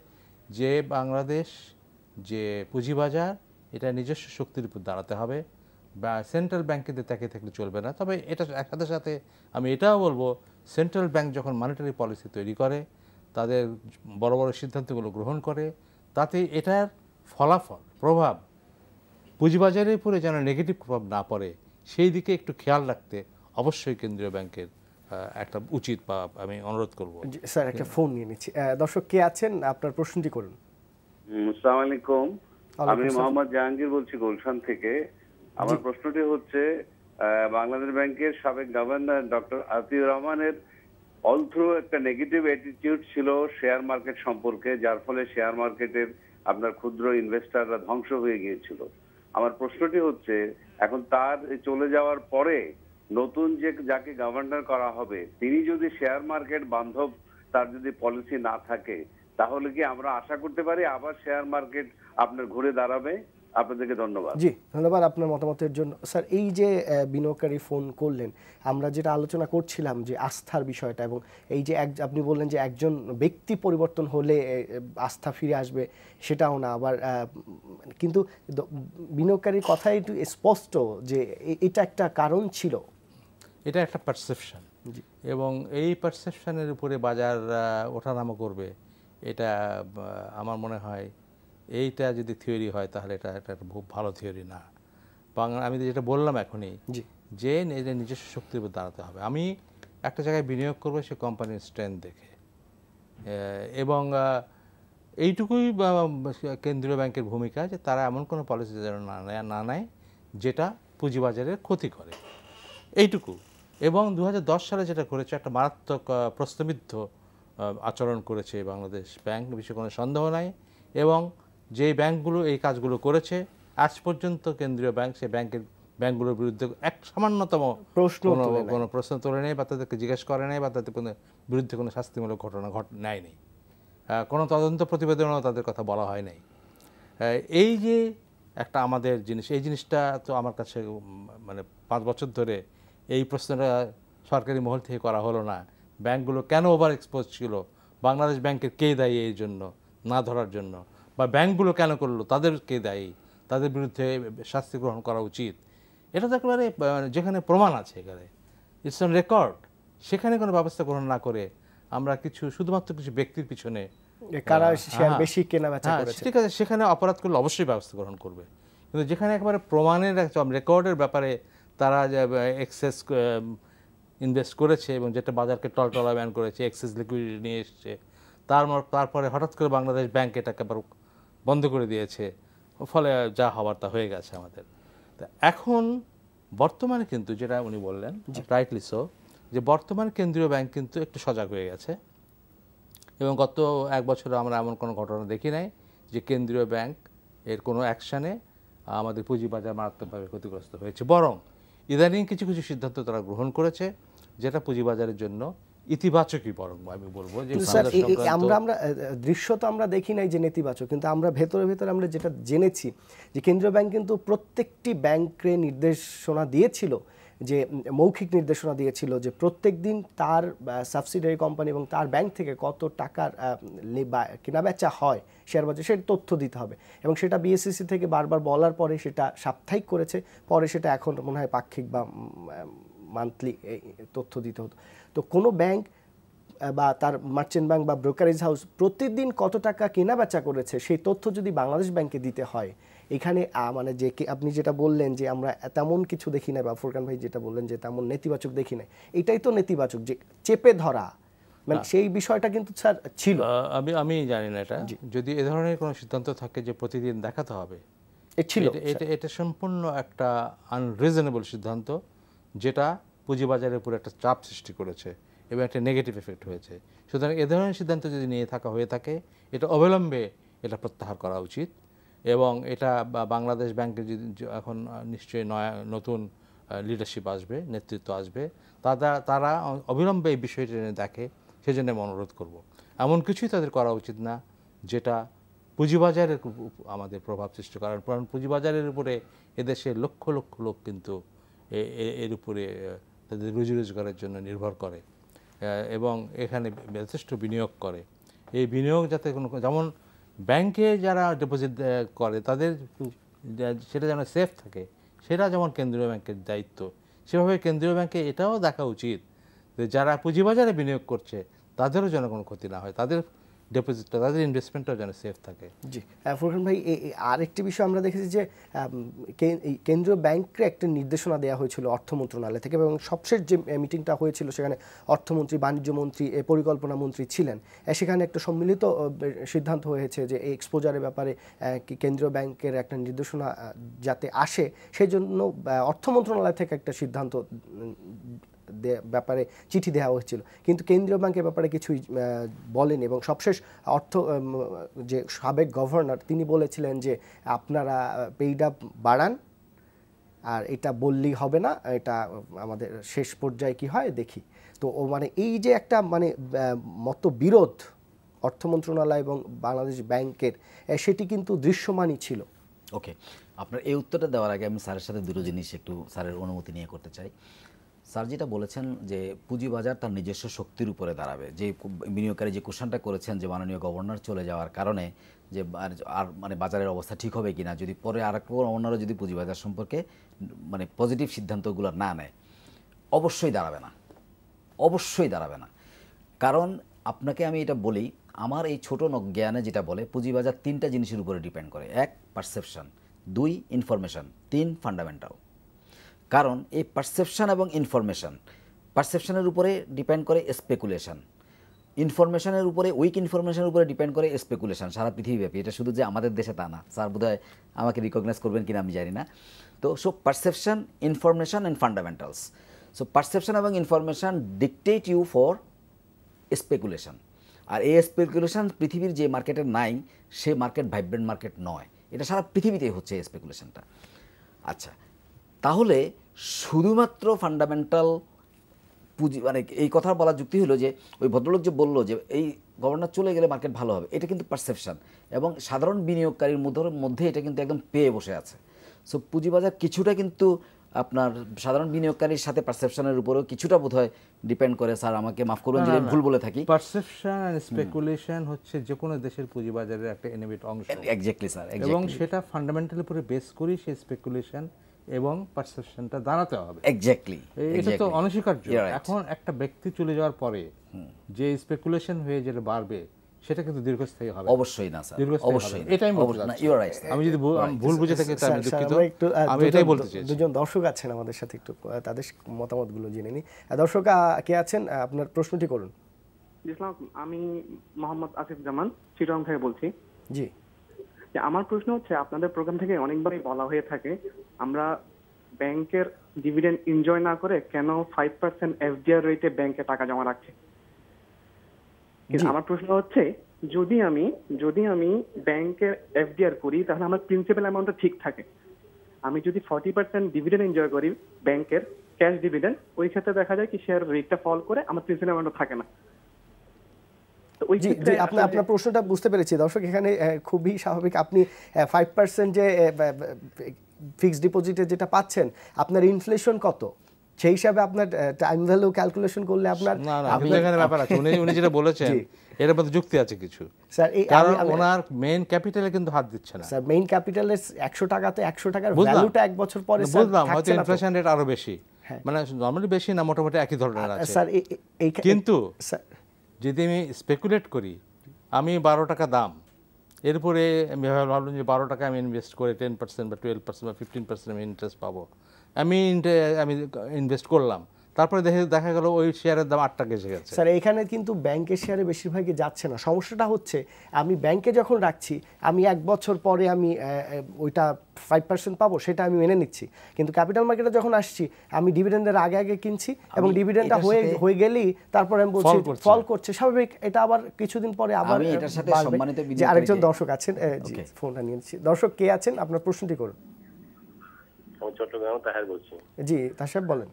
[SPEAKER 2] যে বাংলাদেশ যে পুঁজিবাজার, এটা নিজস্ব শক্তির উপর দাঁড়াতে হবে, বা সেন্ট্রাল ব্যাংকের তাকিয়ে থাকলে চলবে না। তবে এটা সাথে সাথে আমি এটাও বলবো, সেন্ট্রাল ব্যাংক যখন মনিটারি পলিসি তৈরি করে, তাদের বড় বড় সিদ্ধান্তগুলো গ্রহণ করে, তাতে এটার ফলাফল প্রভাব পুঁজিবাজারের উপরে যেন নেগেটিভ প্রভাব না পড়ে, সেই দিকে একটু খেয়াল রাখতে অবশ্যই কেন্দ্রীয় ব্যাংকের একটা উচিত, বা আমি অনুরোধ করব।
[SPEAKER 1] স্যার একটা ফোন নিয়ে নিচ্ছি। দর্শক কে আছেন, আপনার প্রশ্নটি করুন।
[SPEAKER 4] আসসালামু আলাইকুম, আমি মোহাম্মদ জাহাঙ্গীর বলছি গুলশান থেকে। আমার প্রশ্নটি হচ্ছে, বাংলাদেশ ব্যাংকের সাবেক গভর্নর ডক্টর আতিউর রহমানের অলথ্রু একটা নেগেটিভ অ্যাটিটিউড ছিল শেয়ার মার্কেট সম্পর্কে, যার ফলে শেয়ার মার্কেটের আপনার ক্ষুদ্র ইনভেস্টররা ধ্বংস হয়ে গিয়েছিল। আমার প্রশ্নটি হচ্ছে, এখন তার চলে যাওয়ার পরে নতুন যাকে গভর্নর করা হবে, তিনি যদি শেয়ার মার্কেট বান্ধব তার যদি পলিসি না থাকে, তাহলে কি আমরা আশা করতে পারি আবার শেয়ার মার্কেট আপনার ঘুরে দাঁড়াবে? আপনাদেরকে ধন্যবাদ।
[SPEAKER 1] জি ধন্যবাদ আপনার মতামতের জন্য। স্যার এই যে বিনিয়োগকারী ফোন করলেন, আমরা যেটা আলোচনা করছিলাম যে আস্থার বিষয়টা, এবং এই যে আপনি বললেন যে একজন ব্যক্তি পরিবর্তন হলে আস্থা ফিরে আসবে, সেটাও না আবার, কিন্তু বিনিয়োগকারীর কথাই একটু স্পষ্ট যে এটা একটা কারণ ছিল,
[SPEAKER 2] এটা একটা পারসেপশন, এবং এই পারসেপশনের উপরে বাজার ওঠানামা করবে, এটা আমার মনে হয় এইটা যদি থিওরি হয় তাহলে এটা একটা খুব ভালো থিওরি না। আমি যেটা বললাম এখনই, যে নিজস্ব শক্তির উপর দাঁড়াতে হবে। আমি একটা জায়গায় বিনিয়োগ করবো সে কোম্পানির স্ট্রেংথ দেখে, এবং এইটুকুই কেন্দ্রীয় ব্যাংকের ভূমিকা যে তারা এমন কোনো পলিসি যেন না নেয় যেটা পুঁজিবাজারের ক্ষতি করে, এইটুকু। এবং 2010 সালে যেটা করেছে, একটা মারাত্মক প্রশ্নবিদ্ধ আচরণ করেছে বাংলাদেশ ব্যাংক, বিষয়ে কোনো সন্দেহ নাই। এবং যে ব্যাংকগুলো এই কাজগুলো করেছে, আজ পর্যন্ত কেন্দ্রীয় ব্যাংক সে ব্যাংকগুলোর বিরুদ্ধে এক সামান্যতম কোনো প্রশ্ন তোলে নেই, বা তাদেরকে জিজ্ঞেস করে নেই, বা তাদের কোনো বিরুদ্ধে কোনো শাস্তিমূলক ঘটনা নেয়নি, কোনো তদন্ত প্রতিবেদনও তাদের কথা বলা হয় নাই। এই যে একটা আমাদের জিনিস, এই জিনিসটা তো আমার কাছে মানে 5 বছর ধরে এই প্রশ্নটা সরকারি মহল থেকে করা হলো না, ব্যাংকগুলো কেন ওভার এক্সপোজ ছিল, বাংলাদেশ ব্যাংকের কে দায়ী এই জন্য না ধরার জন্য, বা ব্যাংকগুলো কেন করলো, তাদের কে দায়ী, তাদের বিরুদ্ধে শাস্তি গ্রহণ করা উচিত, এটা তো একেবারে যেখানে প্রমাণ আছে, এখানে ইটস অন রেকর্ড, সেখানে কোনো ব্যবস্থা গ্রহণ না করে আমরা শুধুমাত্র কিছু ব্যক্তির পিছনে
[SPEAKER 1] কারা শেয়ার বেশি কেনা বেচা করেছে,
[SPEAKER 2] ঠিক আছে, সেখানে অপরাধ করলে অবশ্যই ব্যবস্থা গ্রহণ করবে। কিন্তু যেখানে একেবারে প্রমাণের রেকর্ডের ব্যাপারে তারা এক্সেস ইনভেস্ট করেছে এবং যেটা বাজারকে টলটলায়ন করেছে, এক্সেস লিকুইডিটি নিয়ে এসছে, তারপরে হঠাৎ করে বাংলাদেশ ব্যাংক এটাকে আবার বন্ধ করে দিয়েছে, ফলে যা হওয়ার তা হয়ে গেছে আমাদের। তা এখন বর্তমানে কিন্তু যেটা উনি বললেন রাইটলি সো, যে বর্তমান কেন্দ্রীয় ব্যাংক কিন্তু একটু সজাগ হয়ে গেছে, এবং গত 1 বছরে আমরা এমন কোনো ঘটনা দেখি নাই যে কেন্দ্রীয় ব্যাংক এর কোনো অ্যাকশানে আমাদের পুঁজিবাজার মারাত্মকভাবে ক্ষতিগ্রস্ত হয়েছে। বরং ইদানিং কিছু কিছু সিদ্ধান্ত তারা গ্রহণ করেছে যেটা পুঁজিবাজারের জন্য ইতিবাচকই, বরং আমি বলবো যে
[SPEAKER 1] আমরা দৃশ্য তো আমরা দেখি নাই যে নেতিবাচক, কিন্তু আমরা ভেতরে আমরা যেটা জেনেছি যে কেন্দ্রীয় ব্যাংক কিন্তু প্রত্যেকটি ব্যাংকে নির্দেশনা দিয়েছিল, যে মৌখিক নির্দেশনা দিয়েছিল যে প্রত্যেক দিন তার সাবসিডিয়ারি কোম্পানি এবং তার ব্যাংক থেকে কত টাকার কেনাবেচা হয় শেয়ার বাজারে সেটা তথ্য দিতে হবে, এবং সেটা বিএসইসি থেকে বারবার বলার পরে সেটা সাপ্তাহিক করেছে, পরে সেটা এখন মনে হয় পাক্ষিক বা মান্থলি তথ্য দিতে হতো। তো কোনো ব্যাংক বা তার মার্চেন্ট ব্যাংক বা ব্রোকারেজ হাউস প্রতিদিন কত টাকা কেনাবেচা করেছে সেই তথ্য যদি বাংলাদেশ ব্যাংকে দিতে হয়, এখানে মানে যে আপনি যেটা বললেন যে আমরা তেমন কিছু দেখি না, বা ফুরকান ভাই যেটা বললেন যে তেমন নেতিবাচক দেখি না, এটাই তো নেতিবাচক, যে চেপে ধরা, মানে সেই বিষয়টা কিন্তু স্যার ছিল।
[SPEAKER 2] আমি জানি না এটা, যদি এ ধরনের কোনো সিদ্ধান্ত থাকে যে প্রতিদিন দেখাতে হবে, এটা সম্পূর্ণ একটা আনরিজনেবল সিদ্ধান্ত, যেটা পুঁজিবাজারের উপর একটা চাপ সৃষ্টি করেছে এবং একটা নেগেটিভ এফেক্ট হয়েছে। সুতরাং এ ধরনের সিদ্ধান্ত যদি নিয়ে থাকা হয়ে থাকে, এটা অবিলম্বে এটা প্রত্যাহার করা উচিত। এবং এটা বাংলাদেশ ব্যাংকে এখন নিশ্চয়ই নতুন লিডারশিপ আসবে, নেতৃত্ব আসবে, তারা অবিলম্বে এই বিষয়টি দেখে, সেজন্য আমি অনুরোধ করব। এমন কিছুই তাদের করা উচিত না যেটা পুঁজিবাজারের আমাদের প্রভাব সৃষ্টি করার, কারণ পুঁজিবাজারের উপরে এদেশের লক্ষ লক্ষ লোক কিন্তু এর উপরে তাদের রুজি রোজগারের জন্য নির্ভর করে এবং এখানে যথেষ্ট বিনিয়োগ করে। এই বিনিয়োগ যাতে যেমন ব্যাংকে যারা ডিপোজিট করে তাদের সেটা যেন সেফ থাকে, সেটা যেমন কেন্দ্রীয় ব্যাংকের দায়িত্ব, সেভাবে কেন্দ্রীয় ব্যাংকে এটাও দেখা উচিত যে যারা পুঁজিবাজারে বিনিয়োগ করছে তাদেরও যেন কোনো ক্ষতি না হয়, তাদের ডিপোজিটটা, তাদের ইনভেস্টমেন্টটাও যেন সেফ থাকে।
[SPEAKER 1] জি ফুরকান ভাই, আরেকটি বিষয় আমরা দেখেছি যে কেন্দ্রীয় ব্যাংকে একটা নির্দেশনা দেওয়া হয়েছিল অর্থ মন্ত্রণালয় থেকে, এবং সবশেষ যে মিটিংটা হয়েছিল সেখানে অর্থমন্ত্রী, বাণিজ্য মন্ত্রী, পরিকল্পনা মন্ত্রী ছিলেন, সেখানে একটা সম্মিলিত সিদ্ধান্ত হয়েছে যে এই এক্সপোজারের ব্যাপারে কেন্দ্রীয় ব্যাংকের একটা নির্দেশনা যাতে আসে, সেই জন্য অর্থ মন্ত্রণালয় থেকে একটা সিদ্ধান্ত ব্যাপারে চিঠি দেওয়া হয়েছিল, কিন্তু কেন্দ্রীয় ব্যাংকের ব্যাপারে কিছুই বলেনি। এবং সবশেষ যে সাবেক গভর্নর তিনি বলেছিলেন যে আপনারা পেইড আপ বাড়ান, আর এটা বললেই হবে না, এটা আমাদের শেষ পর্যায়ে কি হয় দেখি। তো মানে এই যে একটা মানে মতবিরোধ অর্থ মন্ত্রণালয় এবং বাংলাদেশ ব্যাংকের, সেটি কিন্তু দৃশ্যমানই ছিল।
[SPEAKER 3] ওকে, আপনার এই উত্তরটা দেওয়ার আগে আমি স্যারের সাথে দুটো জিনিস একটু স্যারের অনুমতি নিয়ে করতে চাই। স্যার যেটা বলেছেন যে পুঁজিবাজার তার নিজস্ব শক্তির উপরে দাঁড়াবে, যে বিনিয়োগকারী যে কোশ্চেনটা করেছেন যে মাননীয় গভর্নর চলে যাওয়ার কারণে যে আর মানে বাজারের অবস্থা ঠিক হবে কিনা যদি পরে আর একটা গভর্নরও যদি পুঁজিবাজার সম্পর্কে মানে পজিটিভ সিদ্ধান্তগুলো না নেয়, অবশ্যই দাঁড়াবে না, অবশ্যই দাঁড়াবে না। কারণ আপনাকে আমি এটা বলি, আমার এই ছোট জ্ঞানে যেটা বলে পুঁজিবাজার 3টা জিনিসের উপরে ডিপেন্ড করে। 1 পারসেপশন, 2 ইনফরমেশন, 3 ফান্ডামেন্টাল। কারণ এই পারসেপশন এবং ইনফরমেশন, পারসেপশনের উপরে ডিপেন্ড করে স্পেকুলেশন, ইনফরমেশনের উপরে, উইক ইনফরমেশনের উপরে ডিপেন্ড করে স্পেকুলেশন সারা পৃথিবীব্যাপী। এটা শুধু যে আমাদের দেশে তা না, স্যার বোধহয় আমাকে রিকগনাইজ করবেন কিনা আমি জানি না। তো so perception, information and fundamentals. So perception এবং information dictate you for speculation. আর এই স্পেকুলেশন পৃথিবীর যে মার্কেটের নাই, সে মার্কেট ভাইব্রেন্ট মার্কেট নয়, এটা সারা পৃথিবীতেই হচ্ছে এই স্পেকুলেশনটা। আচ্ছা, তাহলে শুধুমাত্র ফান্ডামেন্টাল পুঁজি মানে এই কথা বলার যুক্তি হলো যে ওই ভদ্রলোক যে বললো যে এই গভর্নর চলে গেলে মার্কেট ভালো হবে, এটা কিন্তু পারসেপশন এবং সাধারণ বিনিয়োগকারীর মধ্যে এটা কিন্তু একদম পেয়ে বসে আছে। সো পুঁজিবাজার কিছুটা কিন্তু আপনার সাধারণ বিনিয়োগকারীর সাথে পারসেপশনের উপরেও কিছুটা বোধহয় ডিপেন্ড করে। স্যার আমাকে মাফ করবেন যদি আমি ভুল বলে থাকি।
[SPEAKER 2] পারসেপশন এন্ড স্পেকুলেশন হচ্ছে যে কোনো দেশের পুঁজিবাজারের একটা ইনহিবিট অংশ।
[SPEAKER 3] এক্স্যাক্টলি স্যার,
[SPEAKER 2] এবং সেটা ফান্ডামেন্টাল উপরে বেস করি সেই স্পেকুলেশন এবং পারসেপশনটা দাঁড়াতে হবে।
[SPEAKER 3] এক্স্যাক্টলি,
[SPEAKER 2] এটা তো অনস্বীকার্য। এখন একটা ব্যক্তি চলে যাওয়ার পরে যে স্পেকুলেশন হয়ে যেটা বাড়বে সেটা কিন্তু দীর্ঘস্থায়ী হবে
[SPEAKER 3] অবশ্যই না স্যার, অবশ্যই না।
[SPEAKER 2] এটাই বলতে চাচ্ছি।
[SPEAKER 3] You are right.
[SPEAKER 2] আমি যদি ভুল বুঝে থাকি তাহলে আমি দুঃখিত। আমি এটাই বলতে চাইছি।
[SPEAKER 1] দুজন দর্শক আছেন আমাদের সাথে, একটু তাদের মতামতগুলো জেনে নিই। দর্শক কে আছেন, আপনার প্রশ্নটি করুন।
[SPEAKER 5] ইসলাম, আমি মোহাম্মদ আসিফ জামান চিটাগং থেকে বলছি।
[SPEAKER 1] জি,
[SPEAKER 5] আমার প্রশ্ন হচ্ছে, আপনাদের প্রোগ্রাম থেকে অনেকবারই বলা হয়ে থাকে আমরা ব্যাংকের ডিভিডেন্ড এনজয় না করে কেন 5% এফডিআর রেটে ব্যাংকে টাকা জমা রাখছি। কিন্তু আমার প্রশ্ন হচ্ছে, যদি আমি ব্যাংকের এফডিআর করি তাহলে আমার প্রিন্সিপাল অ্যামাউন্টটা ঠিক থাকে। আমি যদি 40% ডিভিডেন্ড এনজয় করি ব্যাংকের ক্যাশ ডিভিডেন্ড, ওই ক্ষেত্রে দেখা যায় কি শেয়ার রেটটা ফল করে আমার প্রিন্সিপাল অ্যামাউন্ট থাকে না।
[SPEAKER 1] জি জি, আপনার প্রশ্নটা বুঝতে পেরেছি দর্শক। এখানে খুবই স্বাভাবিক, আপনি 5% যে ফিক্সড ডিপোজিটে যেটা পাচ্ছেন, আপনার ইনফ্লেশন কত সেই হিসাবে আপনার টাইম ভ্যালু ক্যালকুলেশন করলে আপনার
[SPEAKER 2] এখানে ব্যাপার আছে। উনি যেটা বলেছেন এর মধ্যে যুক্তি আছে কিছু স্যার, কারণ ওনার মেইন ক্যাপিটালে কিন্তু হাত দিচ্ছে না
[SPEAKER 1] স্যার। মেইন ক্যাপিটালের 100 টাকাতে 100 টাকার ভ্যালুটা এক বছর পরে স্যার
[SPEAKER 2] বুঝলাম, হয়তো ইনফ্লেশন রেট আরো বেশি, মানে নরমালি বেশি না, মোটামুটি একই ধরনের আছে
[SPEAKER 1] স্যার।
[SPEAKER 2] কিন্তু যদি আমি স্পেকুলেট করি, আমি 12 টাকা দাম, এরপরে আমি ভাবলাম যে 12 টাকা আমি ইনভেস্ট করে 10% বা 12% বা 15% আমি ইন্টারেস্ট পাবো, আমি ইনভেস্ট করলাম, তারপরে দেখা গেল ওই শেয়ারের দাম 8 টাকা এসে গেছে।
[SPEAKER 1] স্যার এইখানে কিন্তু ব্যাংকের শেয়ারে বেশিরভাগই যাচ্ছে না। সমস্যাটা হচ্ছে আমি ব্যাংকে যখন রাখছি, আমি 1 বছর পরে আমি ওইটা 5% পাবো, সেটা আমি মেনে নিচ্ছি। কিন্তু ক্যাপিটাল মার্কেটে যখন আসছি, আমি ডিভিডেন্ডের আগে কিনছি এবং ডিভিডেন্ডটা হয়ে গেলেই তারপরে আমি বলছি ফল করছে, স্বাভাবিক। এটা আবার কিছুদিন পরে আবার
[SPEAKER 3] এটার সাথে সম্মানিত
[SPEAKER 1] যে আরেকজন দর্শক আছেন, জি ফোনটা নিয়েছি। দর্শক কে আছেন, আপনার প্রশ্নটি করুন।
[SPEAKER 6] আমি চট্টগ্রাম তাহের বলছি।
[SPEAKER 1] জি তাহের বলেন।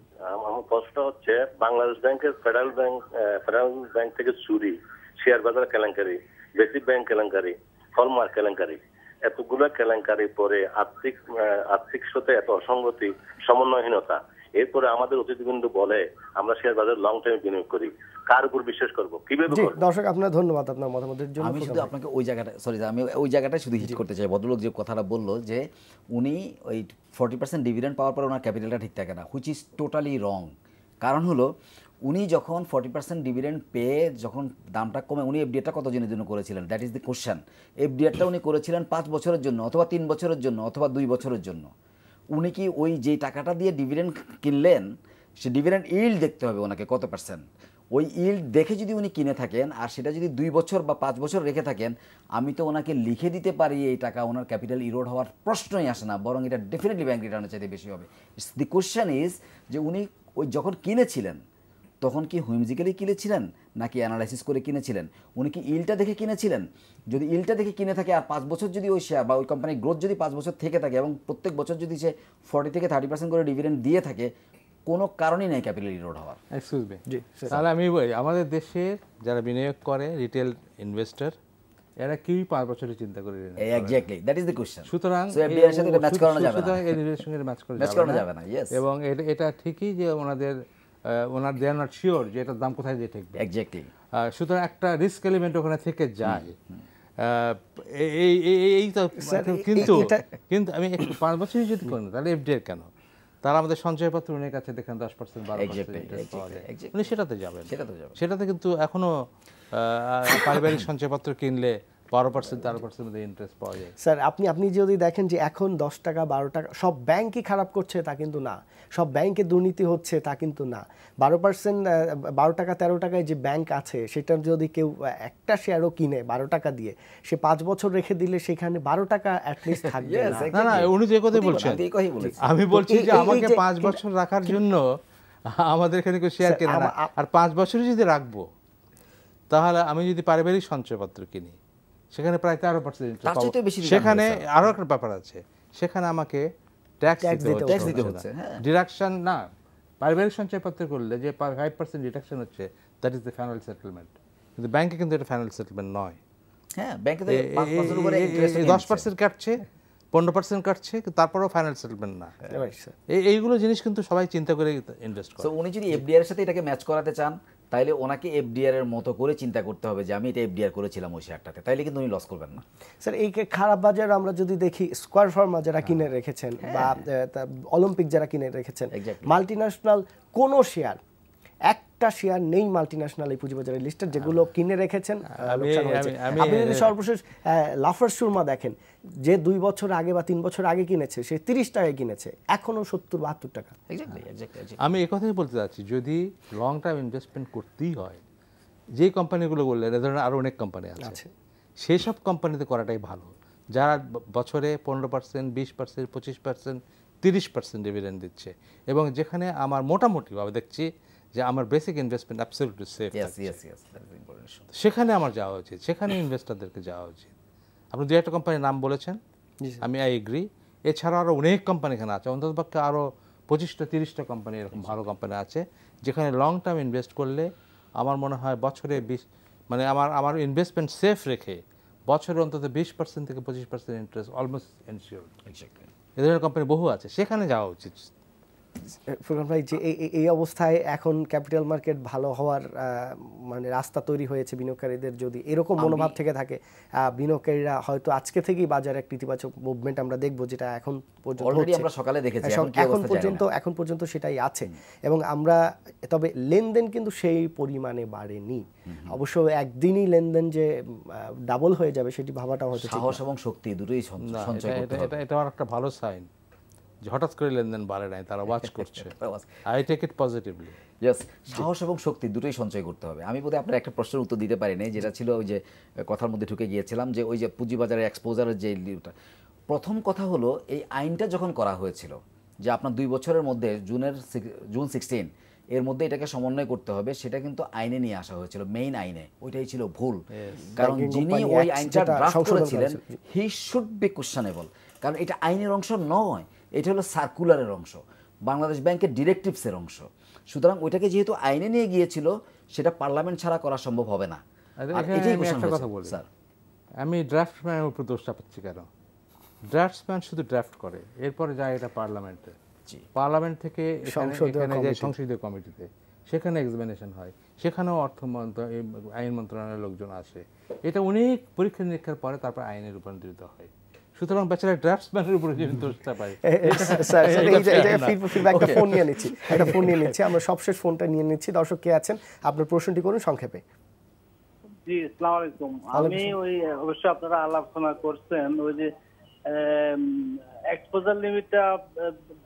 [SPEAKER 6] আমার প্রশ্ন হচ্ছে, বাংলাদেশ ব্যাংকের ফেডারেল ব্যাংক থেকে চুরি, শেয়ার বাজার কেলেঙ্কারি, বেসিক ব্যাংক কেলেঙ্কারি, হলমার্ক কেলেঙ্কারি, এতগুলো কেলেঙ্কারি পরে আর্থিক সাথে এত অসঙ্গতি, সমন্বয়হীনতা, এরপরে আমাদের অতিথিবৃন্দ বলে আমরা শেয়ার বাজার লং টাইম বিনিয়োগ করি, কার উপর বিশ্বাস করবো, কিভাবে করব?
[SPEAKER 1] দর্শক আপনার ধন্যবাদ আপনার মতামতের জন্য।
[SPEAKER 3] আমি শুধু আপনাকে ওই জায়গাটা শুধু হিট করতে চাই। ভদ্রলোক যে কথাটা বললো যে উনি ওই 40% ডিভিডেন্ড পাওয়ার পর ওনার ক্যাপিটালটা ঠিক থাকে না, হুইচ ইজ টোটালি রং। কারণ হলো উনি যখন 40% ডিভিডেন্ড পেয়ে যখন দামটা কমে, উনি এফডিআরটা কত দিনের জন্য করেছিলেন, দ্যাট ইজ দ্য কোশ্চেন। এফডিআরটা উনি করেছিলেন 5 বছরের জন্য, অথবা 3 বছরের জন্য, অথবা 2 বছরের জন্য। উনি কি ওই যেই টাকাটা দিয়ে ডিভিডেন্ড কিনলেন, সে ডিভিডেন্ড ইল্ড দেখতে হবে ওনাকে কত পার্সেন্ট। ওই ইল্ড দেখে যদি উনি কিনে থাকেন আর সেটা যদি 2 বছর বা 5 বছর রেখে থাকেন, আমি তো ওনাকে লিখে দিতে পারি এই টাকা ওনার ক্যাপিটাল ইরোড হওয়ার প্রশ্নই আসে না, বরং এটা ডেফিনেটলি ব্যাংক রিটার্নের চাইতে বেশি হবে। দি কোশ্চেন ইজ যে উনি ওই যখন কিনেছিলেন তখন কি হুইমজিক্যালি কিনেছিলেন নাকি অ্যানালাইসিস করে কিনেছিলেন? উনি কি ইলটা দেখে কিনেছিলেন? যদি ইলটা দেখে কিনে থাকে আর 5 বছর যদি ওই শেয়ার বা ওই কোম্পানির গ্রোথ যদি 5 বছর থেকে থাকে এবং প্রত্যেক বছর যদি সে 40 থেকে 30% করে ডিভিডেন্ড দিয়ে থাকে, কোনো কারণই নেই ক্যাপিটাল ইরোড হওয়ার।
[SPEAKER 2] এক্সকিউজ মি, তাহলে আমি আমাদের দেশে যারা বিনিয়োগ করে রিটেল ইনভেস্টর, এরা কেউই 5 বছরের চিন্তা করে না।
[SPEAKER 3] Exactly, that is the question.
[SPEAKER 2] সুতরাং
[SPEAKER 3] এর সাথে ম্যাচ করানো যাবে না,
[SPEAKER 2] সুতরাং এর সঙ্গে ম্যাচ করানো যাবে না। এবং এটা ঠিকই যে ওনার দে আর নট শিওর যে এটার দাম কোথায় দিয়ে ঠেকবে।
[SPEAKER 3] এক্স্যাক্টলি।
[SPEAKER 2] সুতরাং একটা রিস্ক এলিমেন্ট ওখানে থেকে যায়। এই তো কিন্তু আমি 5 বছরই যদি করি তাহলে এফডিআর কেন? তারা আমাদের সঞ্চয়পত্র উনি কাছে দেখেন 10% 12% পাওয়া যায়, উনি সেটাতে যাবেন। সেটাতে কিন্তু এখনো পারিবারিক সঞ্চয়পত্র কিনলে 12% 13% ইন্টারেস্ট পাওয়া যায়।
[SPEAKER 1] স্যার আপনি যদি দেখেন যে এখন 10 টাকা 12 টাকা সব ব্যাংকই খারাপ করছে তা কিন্তু না, সব ব্যাংকে দুর্নীতি হচ্ছে তা কিন্তু না। 12% 12 টাকা 13 টাকায় যে ব্যাংক আছে সেটার যদি কেউ একটা শেয়ারও কিনে 12 টাকা দিয়ে, সে 5 বছর রেখে দিলে সেখানে 12 টাকা অ্যাটলিস্ট থাকবে না।
[SPEAKER 2] না উনি যে কথাই বলছেন, আমি বলছি যে আমাকে 5 বছর রাখার জন্য আমাদের এখানে কেউ শেয়ার কেনে না, আর 5 বছরই যদি রাখবো তাহলে আমি যদি পারিবারিক সঞ্চয়পত্র কিনি সেখানে প্রায় 13%। সেখানে আরো একটা ব্যাপার আছে, সেখানে আমাকে ট্যাক্স দিতে হচ্ছে। ডিডাকশন না, পারিবারিক সঞ্চয়পত্র করলে যে 5% ডিডাকশন হচ্ছে, that is the final settlement. কিন্তু ব্যাংকে কিন্তু এটা ফাইনাল সেটেলমেন্ট নয়।
[SPEAKER 3] হ্যাঁ, ব্যাংকে 5% উপরে ইন্টারেস্ট
[SPEAKER 2] 10% কাটছে, 15% কাটছে, তারপরেও ফাইনাল সেটেলমেন্ট না। এইগুলো জিনিস কিন্তু সবাই চিন্তা করে ইনভেস্ট করে।
[SPEAKER 3] তো উনি যদি এফডিআর এর সাথে এটাকে ম্যাচ করাতে চান, তাইলে ওনাকে এফডিআর এর মতো করে চিন্তা করতে হবে যে আমি এটা এফডিআর করেছিলাম ওই শেয়ারটাতে, তাইলে কিন্তু উনি লস করবেন না।
[SPEAKER 1] স্যার এই খারাপ বাজার আমরা যদি দেখি, স্কয়ার ফার্মা যারা কিনে রেখেছেন বা অলিম্পিক যারা কিনে রেখেছেন, মাল্টিন্যাশনাল কোনো শেয়ার, একটা শেয়ার নেই মাল্টিন্যাশনাল এই পুঁজিবাজারের লিস্টের যেগুলো কিনে রেখেছেন লোকসান হয়েছে। আপনি যদি সর্বশেষ লাফার সুরমা দেখেন, যে 2 বছর আগে বা 3 বছর আগে কিনেছে সে 30 টাকায় কিনেছে, এখনো 70-72 টাকা।
[SPEAKER 2] আমি এই কথাই বলতে চাচ্ছি, যদি লং টার্ম ইনভেস্টমেন্ট করতেই হয়, যে কোম্পানিগুলো বললেন এ ধরনের আরও অনেক কোম্পানি আছে, সেই সব কোম্পানিতে করাটাই ভালো, যারা বছরে 15%, 20%, 25%, 30% ডিভিডেন্ড দিচ্ছে, এবং যেখানে আমার মোটামুটিভাবে দেখছি যে আমার বেসিক ইনভেস্টমেন্ট অ্যাবসলিউটলি সেফ, সেখানে আমার যাওয়া উচিত, সেখানে ইনভেস্টরদেরকে যাওয়া উচিত। আপনি 2-1টা কোম্পানির নাম বলেছেন, আমি আই এগ্রি। এছাড়া আরও অনেক কোম্পানি এখানে আছে, অন্ততপক্ষে আরও 25-30টা কোম্পানি এরকম ভালো কোম্পানি আছে যেখানে লং টার্ম ইনভেস্ট করলে আমার মনে হয় বছরে মানে আমার ইনভেস্টমেন্ট সেফ রেখে বছরে অন্তত 20% থেকে 25% ইন্টারেস্ট অলমোস্ট এনশিওর। এ ধরনের কোম্পানি বহু আছে, সেখানে যাওয়া উচিত।
[SPEAKER 1] ফুরকান ভাই, যে এই অবস্থায় এখন ক্যাপিটাল মার্কেট ভালো হওয়ার মানে রাস্তা তৈরি হয়েছে বিনিয়োগকারীদের, যদি এরকম মনোভাব থেকে থাকে বিনিয়োগকারীরা হয়তো আজকে থেকেই বাজারে একটা ইতিবাচক মুভমেন্ট আমরা দেখব, যেটা এখন পর্যন্ত
[SPEAKER 3] অলরেডি আমরা সকালে দেখেছি,
[SPEAKER 1] এখন পর্যন্ত সেটাই আছে। এবং আমরা তবে লেনদেন কিন্তু সেই পরিমাণে বাড়েনি। অবশ্য একদিনই লেনদেন যে ডাবল হয়ে যাবে সেটি ভাবাটা হয়তো
[SPEAKER 3] সাহস এবং শক্তি দুটোই সঞ্চয় করতে হবে।
[SPEAKER 2] এটা একটা ভালো সাইন, হঠাৎ করে লেনদেন বাড়ে নাই, তারা ওয়াচ করছে। I take it positively.
[SPEAKER 3] Yes, সাহস এবং শক্তি দুটোই সঞ্চয় করতে হবে। আমি বোধহয় আপনার একটা প্রশ্নের উত্তর দিতে পারি নাই, যেটা ছিল ওই যে কথার মধ্যে ঢুকে গিয়েছিলাম, যে ওই যে পুঁজিবাজারের এক্সপোজারের যে প্রথম কথা হলো, এই আইনটা যখন করা হয়েছিল যে আপনার 2 বছরের মধ্যে জুন 16 এর মধ্যে এটাকে সমন্বয় করতে হবে, সেটা কিন্তু আইনে নিয়ে আসা হয়েছিল, মেইন আইনে। ওইটাই ছিল ভুল, কারণ যিনি ওই আইনটা ড্রাফট করেছিলেন হি শুড বি কোয়েশ্চনেবল, কারণ এটা আইনের অংশ নয়, এটা হলো সার্কুলারের অংশ, বাংলাদেশ ব্যাংকের ডিরেক্টিভসের অংশ। সুতরাং ওইটাকে যেহেতু আইনে নিয়ে গিয়েছিল, সেটা পার্লামেন্ট ছাড়া করা সম্ভব হবে না।
[SPEAKER 2] স্যার, আমি ড্রাফটম্যানের উপর দোষটা পাচ্ছি কেন? ড্রাফটম্যান শুধু ড্রাফট করে, এরপরে যায় এটা পার্লামেন্টে, পার্লামেন্ট থেকে এখানে যায় সংসদীয় কমিটিতে, সেখানে এক্সামিনেশন হয়, সেখানেও আইন মন্ত্রণালয়ের লোকজন আসে, এটা অনেক পরীক্ষা নিরীক্ষার পরে তারপর আইনে রূপান্তরিত হয়। সুতরাং বেচারা ড্রাফটসম্যানের উপরে যে দোষটা পাই।
[SPEAKER 1] একটা ফোন নিয়ে নিচ্ছি, আমরা সবশেষ ফোনটা নিয়ে নিচ্ছি। দর্শক কে আছেন, আপনার প্রশ্নটি করুন সংক্ষেপে।
[SPEAKER 7] জি, আসসালামু আলাইকুম। আমি ওই অবশ্যই আপনারা আলোচনা করছেন, ওই যে এক্সপোজার লিমিটটা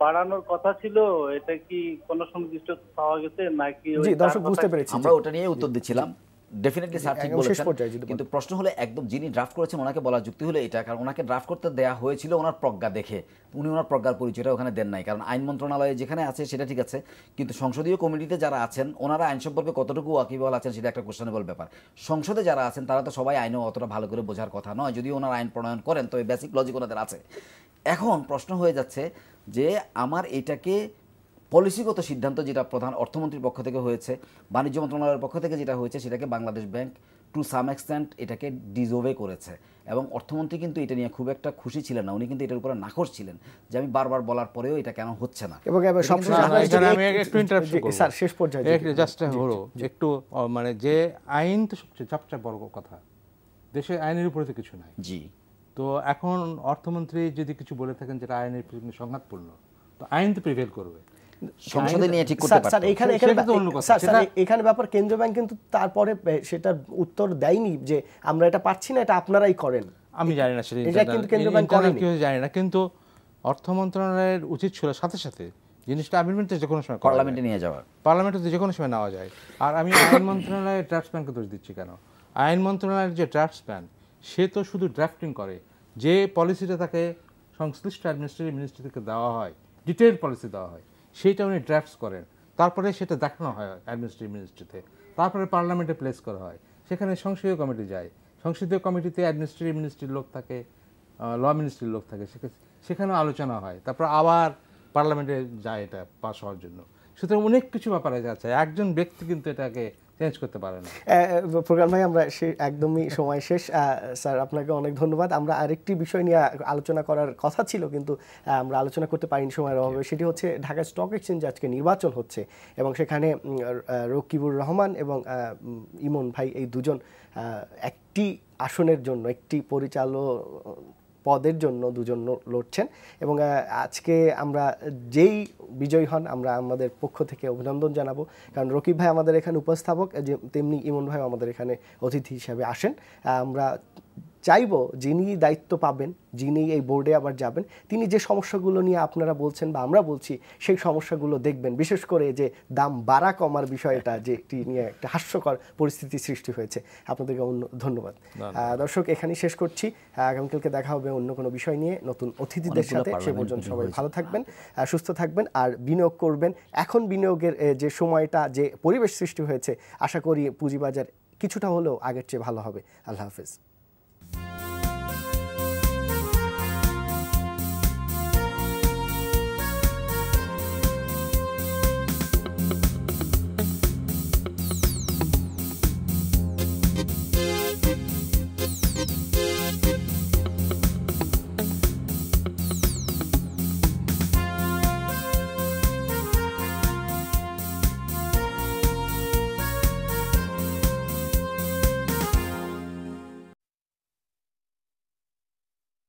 [SPEAKER 7] বাড়ানোর কথা ছিল, এটা কি কোনো সুনির্দিষ্ট পাওয়া গেছে নাকি?
[SPEAKER 1] জি দর্শক বুঝতে পেরেছি,
[SPEAKER 3] আমরা ওটা নিয়ে উত্তর দিচ্ছিলাম। ডেফিনেটলি স্যার ঠিক বলেছেন, কিন্তু প্রশ্ন হলো একদম যিনি ড্রাফট করেছেন ওনাকে বলা যুক্তি হলো এটা, কারণ ওনাকে ড্রাফট করতে দেওয়া হয়েছিল ওনার প্রজ্ঞা দেখে, উনি ওনার প্রজ্ঞার পরিচয়টা ওখানে দেন নাই। কারণ আইন মন্ত্রণালয়ে যেখানে আছে সেটা ঠিক আছে, কিন্তু সংসদীয় কমিটিতে যারা আছেন ওনারা আইন সম্পর্কে কতটুকু ওয়াকিবহাল আছেন সেটা একটা কোশ্চেনেবল ব্যাপার। সংসদে যারা আছেন তারা তো সবাই আইনও অতটা ভালো করে বোঝার কথা নয়, যদিও ওনারা আইন প্রণয়ন করেন, তবে বেসিক লজিক ওনাদের আছে। এখন প্রশ্ন হয়ে যাচ্ছে যে আমার এটাকে পলিসিগত সিদ্ধান্ত যেটা প্রধান অর্থমন্ত্রীর পক্ষ থেকে হয়েছে, বাণিজ্য মন্ত্রণালয়ের পক্ষ থেকে যেটা হয়েছে, সেটাকে Bangladesh bank to some extent এটাকে ডিজোভে করেছে, এবং অর্থমন্ত্রী কিন্তু এটা নিয়ে খুব একটা খুশি ছিলেন না, উনি কিন্তু এটার উপরে নাখোশ ছিলেন যে আমি বারবার বলার পরেও এটা কেন হচ্ছে না।
[SPEAKER 1] এবং
[SPEAKER 2] একটু মানে যে আইন তো সবচেয়ে সবচেয়ে বড় কথা, দেশে আইনের উপরে তো কিছু নাই।
[SPEAKER 3] জি,
[SPEAKER 2] তো এখন অর্থমন্ত্রী যদি কিছু বলে থাকেন যেটা আইনের সংঘাতপূর্ণ, তো আইন তো প্রিভেল করবে,
[SPEAKER 3] সংসদে নিয়ে ঠিক করতে পারত।
[SPEAKER 1] স্যার এখানে ব্যাপার কেন্দ্রীয় ব্যাংক কিন্তু তারপরে সেটার উত্তর দেয়নি যে আমরা এটা পাচ্ছি না, এটা আপনারাই করেন।
[SPEAKER 2] আমি জানি না সেটা কিন্তু কেন্দ্রীয় ব্যাংক করেনি, জানি না, কিন্তু অর্থ মন্ত্রণালয়ের উচিত ছিল সাথে সাথে জিনিসটা আমেন্ডমেন্টে যে কোনো সময়
[SPEAKER 3] পার্লামেন্টে নিয়ে যাওয়া,
[SPEAKER 2] পার্লামেন্টে যে কোনো সময় নেওয়া যায়। আর আমি আইন মন্ত্রণালয়ের ড্রাফটসম্যানকে দোষ দিচ্ছি কেন? আইন মন্ত্রণালয়ের যে ড্রাফটসম্যান সে তো শুধু ড্রাফটিং করে, যে পলিসিটা তাকে সংশ্লিষ্ট অ্যাডমিনিস্ট্রেটিভ মিনিস্ট্রি থেকে দেওয়া হয়, ডিটেইল পলিসি দেওয়া হয়, সেইটা উনি ড্রাফটস করেন, তারপরে সেটা দেখানো হয় অ্যাডমিনিস্ট্রেটিভ মিনিস্ট্রিতে, তারপরে পার্লামেন্টে প্লেস করা হয়, সেখানে সংসদীয় কমিটি যায়, সংসদীয় কমিটিতে অ্যাডমিনিস্ট্রেটিভ মিনিস্ট্রির লোক থাকে, ল মিনিস্ট্রির লোক থাকে, সেখানেও আলোচনা হয়, তারপর আবার পার্লামেন্টে যায় এটা পাস হওয়ার জন্য। সুতরাং অনেক কিছু ব্যাপারে যাচ্ছে, একজন ব্যক্তি কিন্তু এটাকে চেঞ্জ করতে পারে না।
[SPEAKER 1] প্রোগ্রাম ভাই আমরা একদমই সময় শেষ। স্যার আপনাকে অনেক ধন্যবাদ। আমরা আরেকটি বিষয় নিয়ে আলোচনা করার কথা ছিল কিন্তু আমরা আলোচনা করতে পারিনি সময়ের অভাবে, সেটি হচ্ছে ঢাকা স্টক এক্সচেঞ্জ আজকে নির্বাচন হচ্ছে এবং সেখানে রকিবুর রহমান এবং ইমন ভাই এই দুজন একটি আসনের জন্য, একটি পরিচালক পদের জন্য দুজন লড়ছেন এবং আজকে আমরা যেই বিজয়ী হন আমরা আমাদের পক্ষ থেকে অভিনন্দন জানাবো, কারণ রকিব ভাই আমাদের এখানে উপস্থাপক, যে তেমনি ইমন ভাই আমাদের এখানে অতিথি হিসাবে আসেন। আমরা চাইবো যিনি দায়িত্ব পাবেন, যিনি এই বোর্ডে আবার যাবেন, তিনি যে সমস্যাগুলো নিয়ে আপনারা বলছেন বা আমরা বলছি সেই সমস্যাগুলো দেখবেন, বিশেষ করে যে দাম বাড়া কমার বিষয়টা যেটি নিয়ে একটা হাস্যকর পরিস্থিতি সৃষ্টি হয়েছে। আপনাদেরকে ধন্যবাদ। দর্শক এখানেই শেষ করছি, আগামীকালকে দেখা হবে অন্য কোনো বিষয় নিয়ে নতুন অতিথিদের সাথে। সে পর্যন্ত সবাই ভালো থাকবেন, সুস্থ থাকবেন আর বিনিয়োগ করবেন। এখন বিনিয়োগের যে সময়টা, যে পরিবেশ সৃষ্টি হয়েছে, আশা করি পুঁজিবাজার কিছুটা হলেও আগের চেয়ে ভালো হবে। আল্লাহ হাফেজ।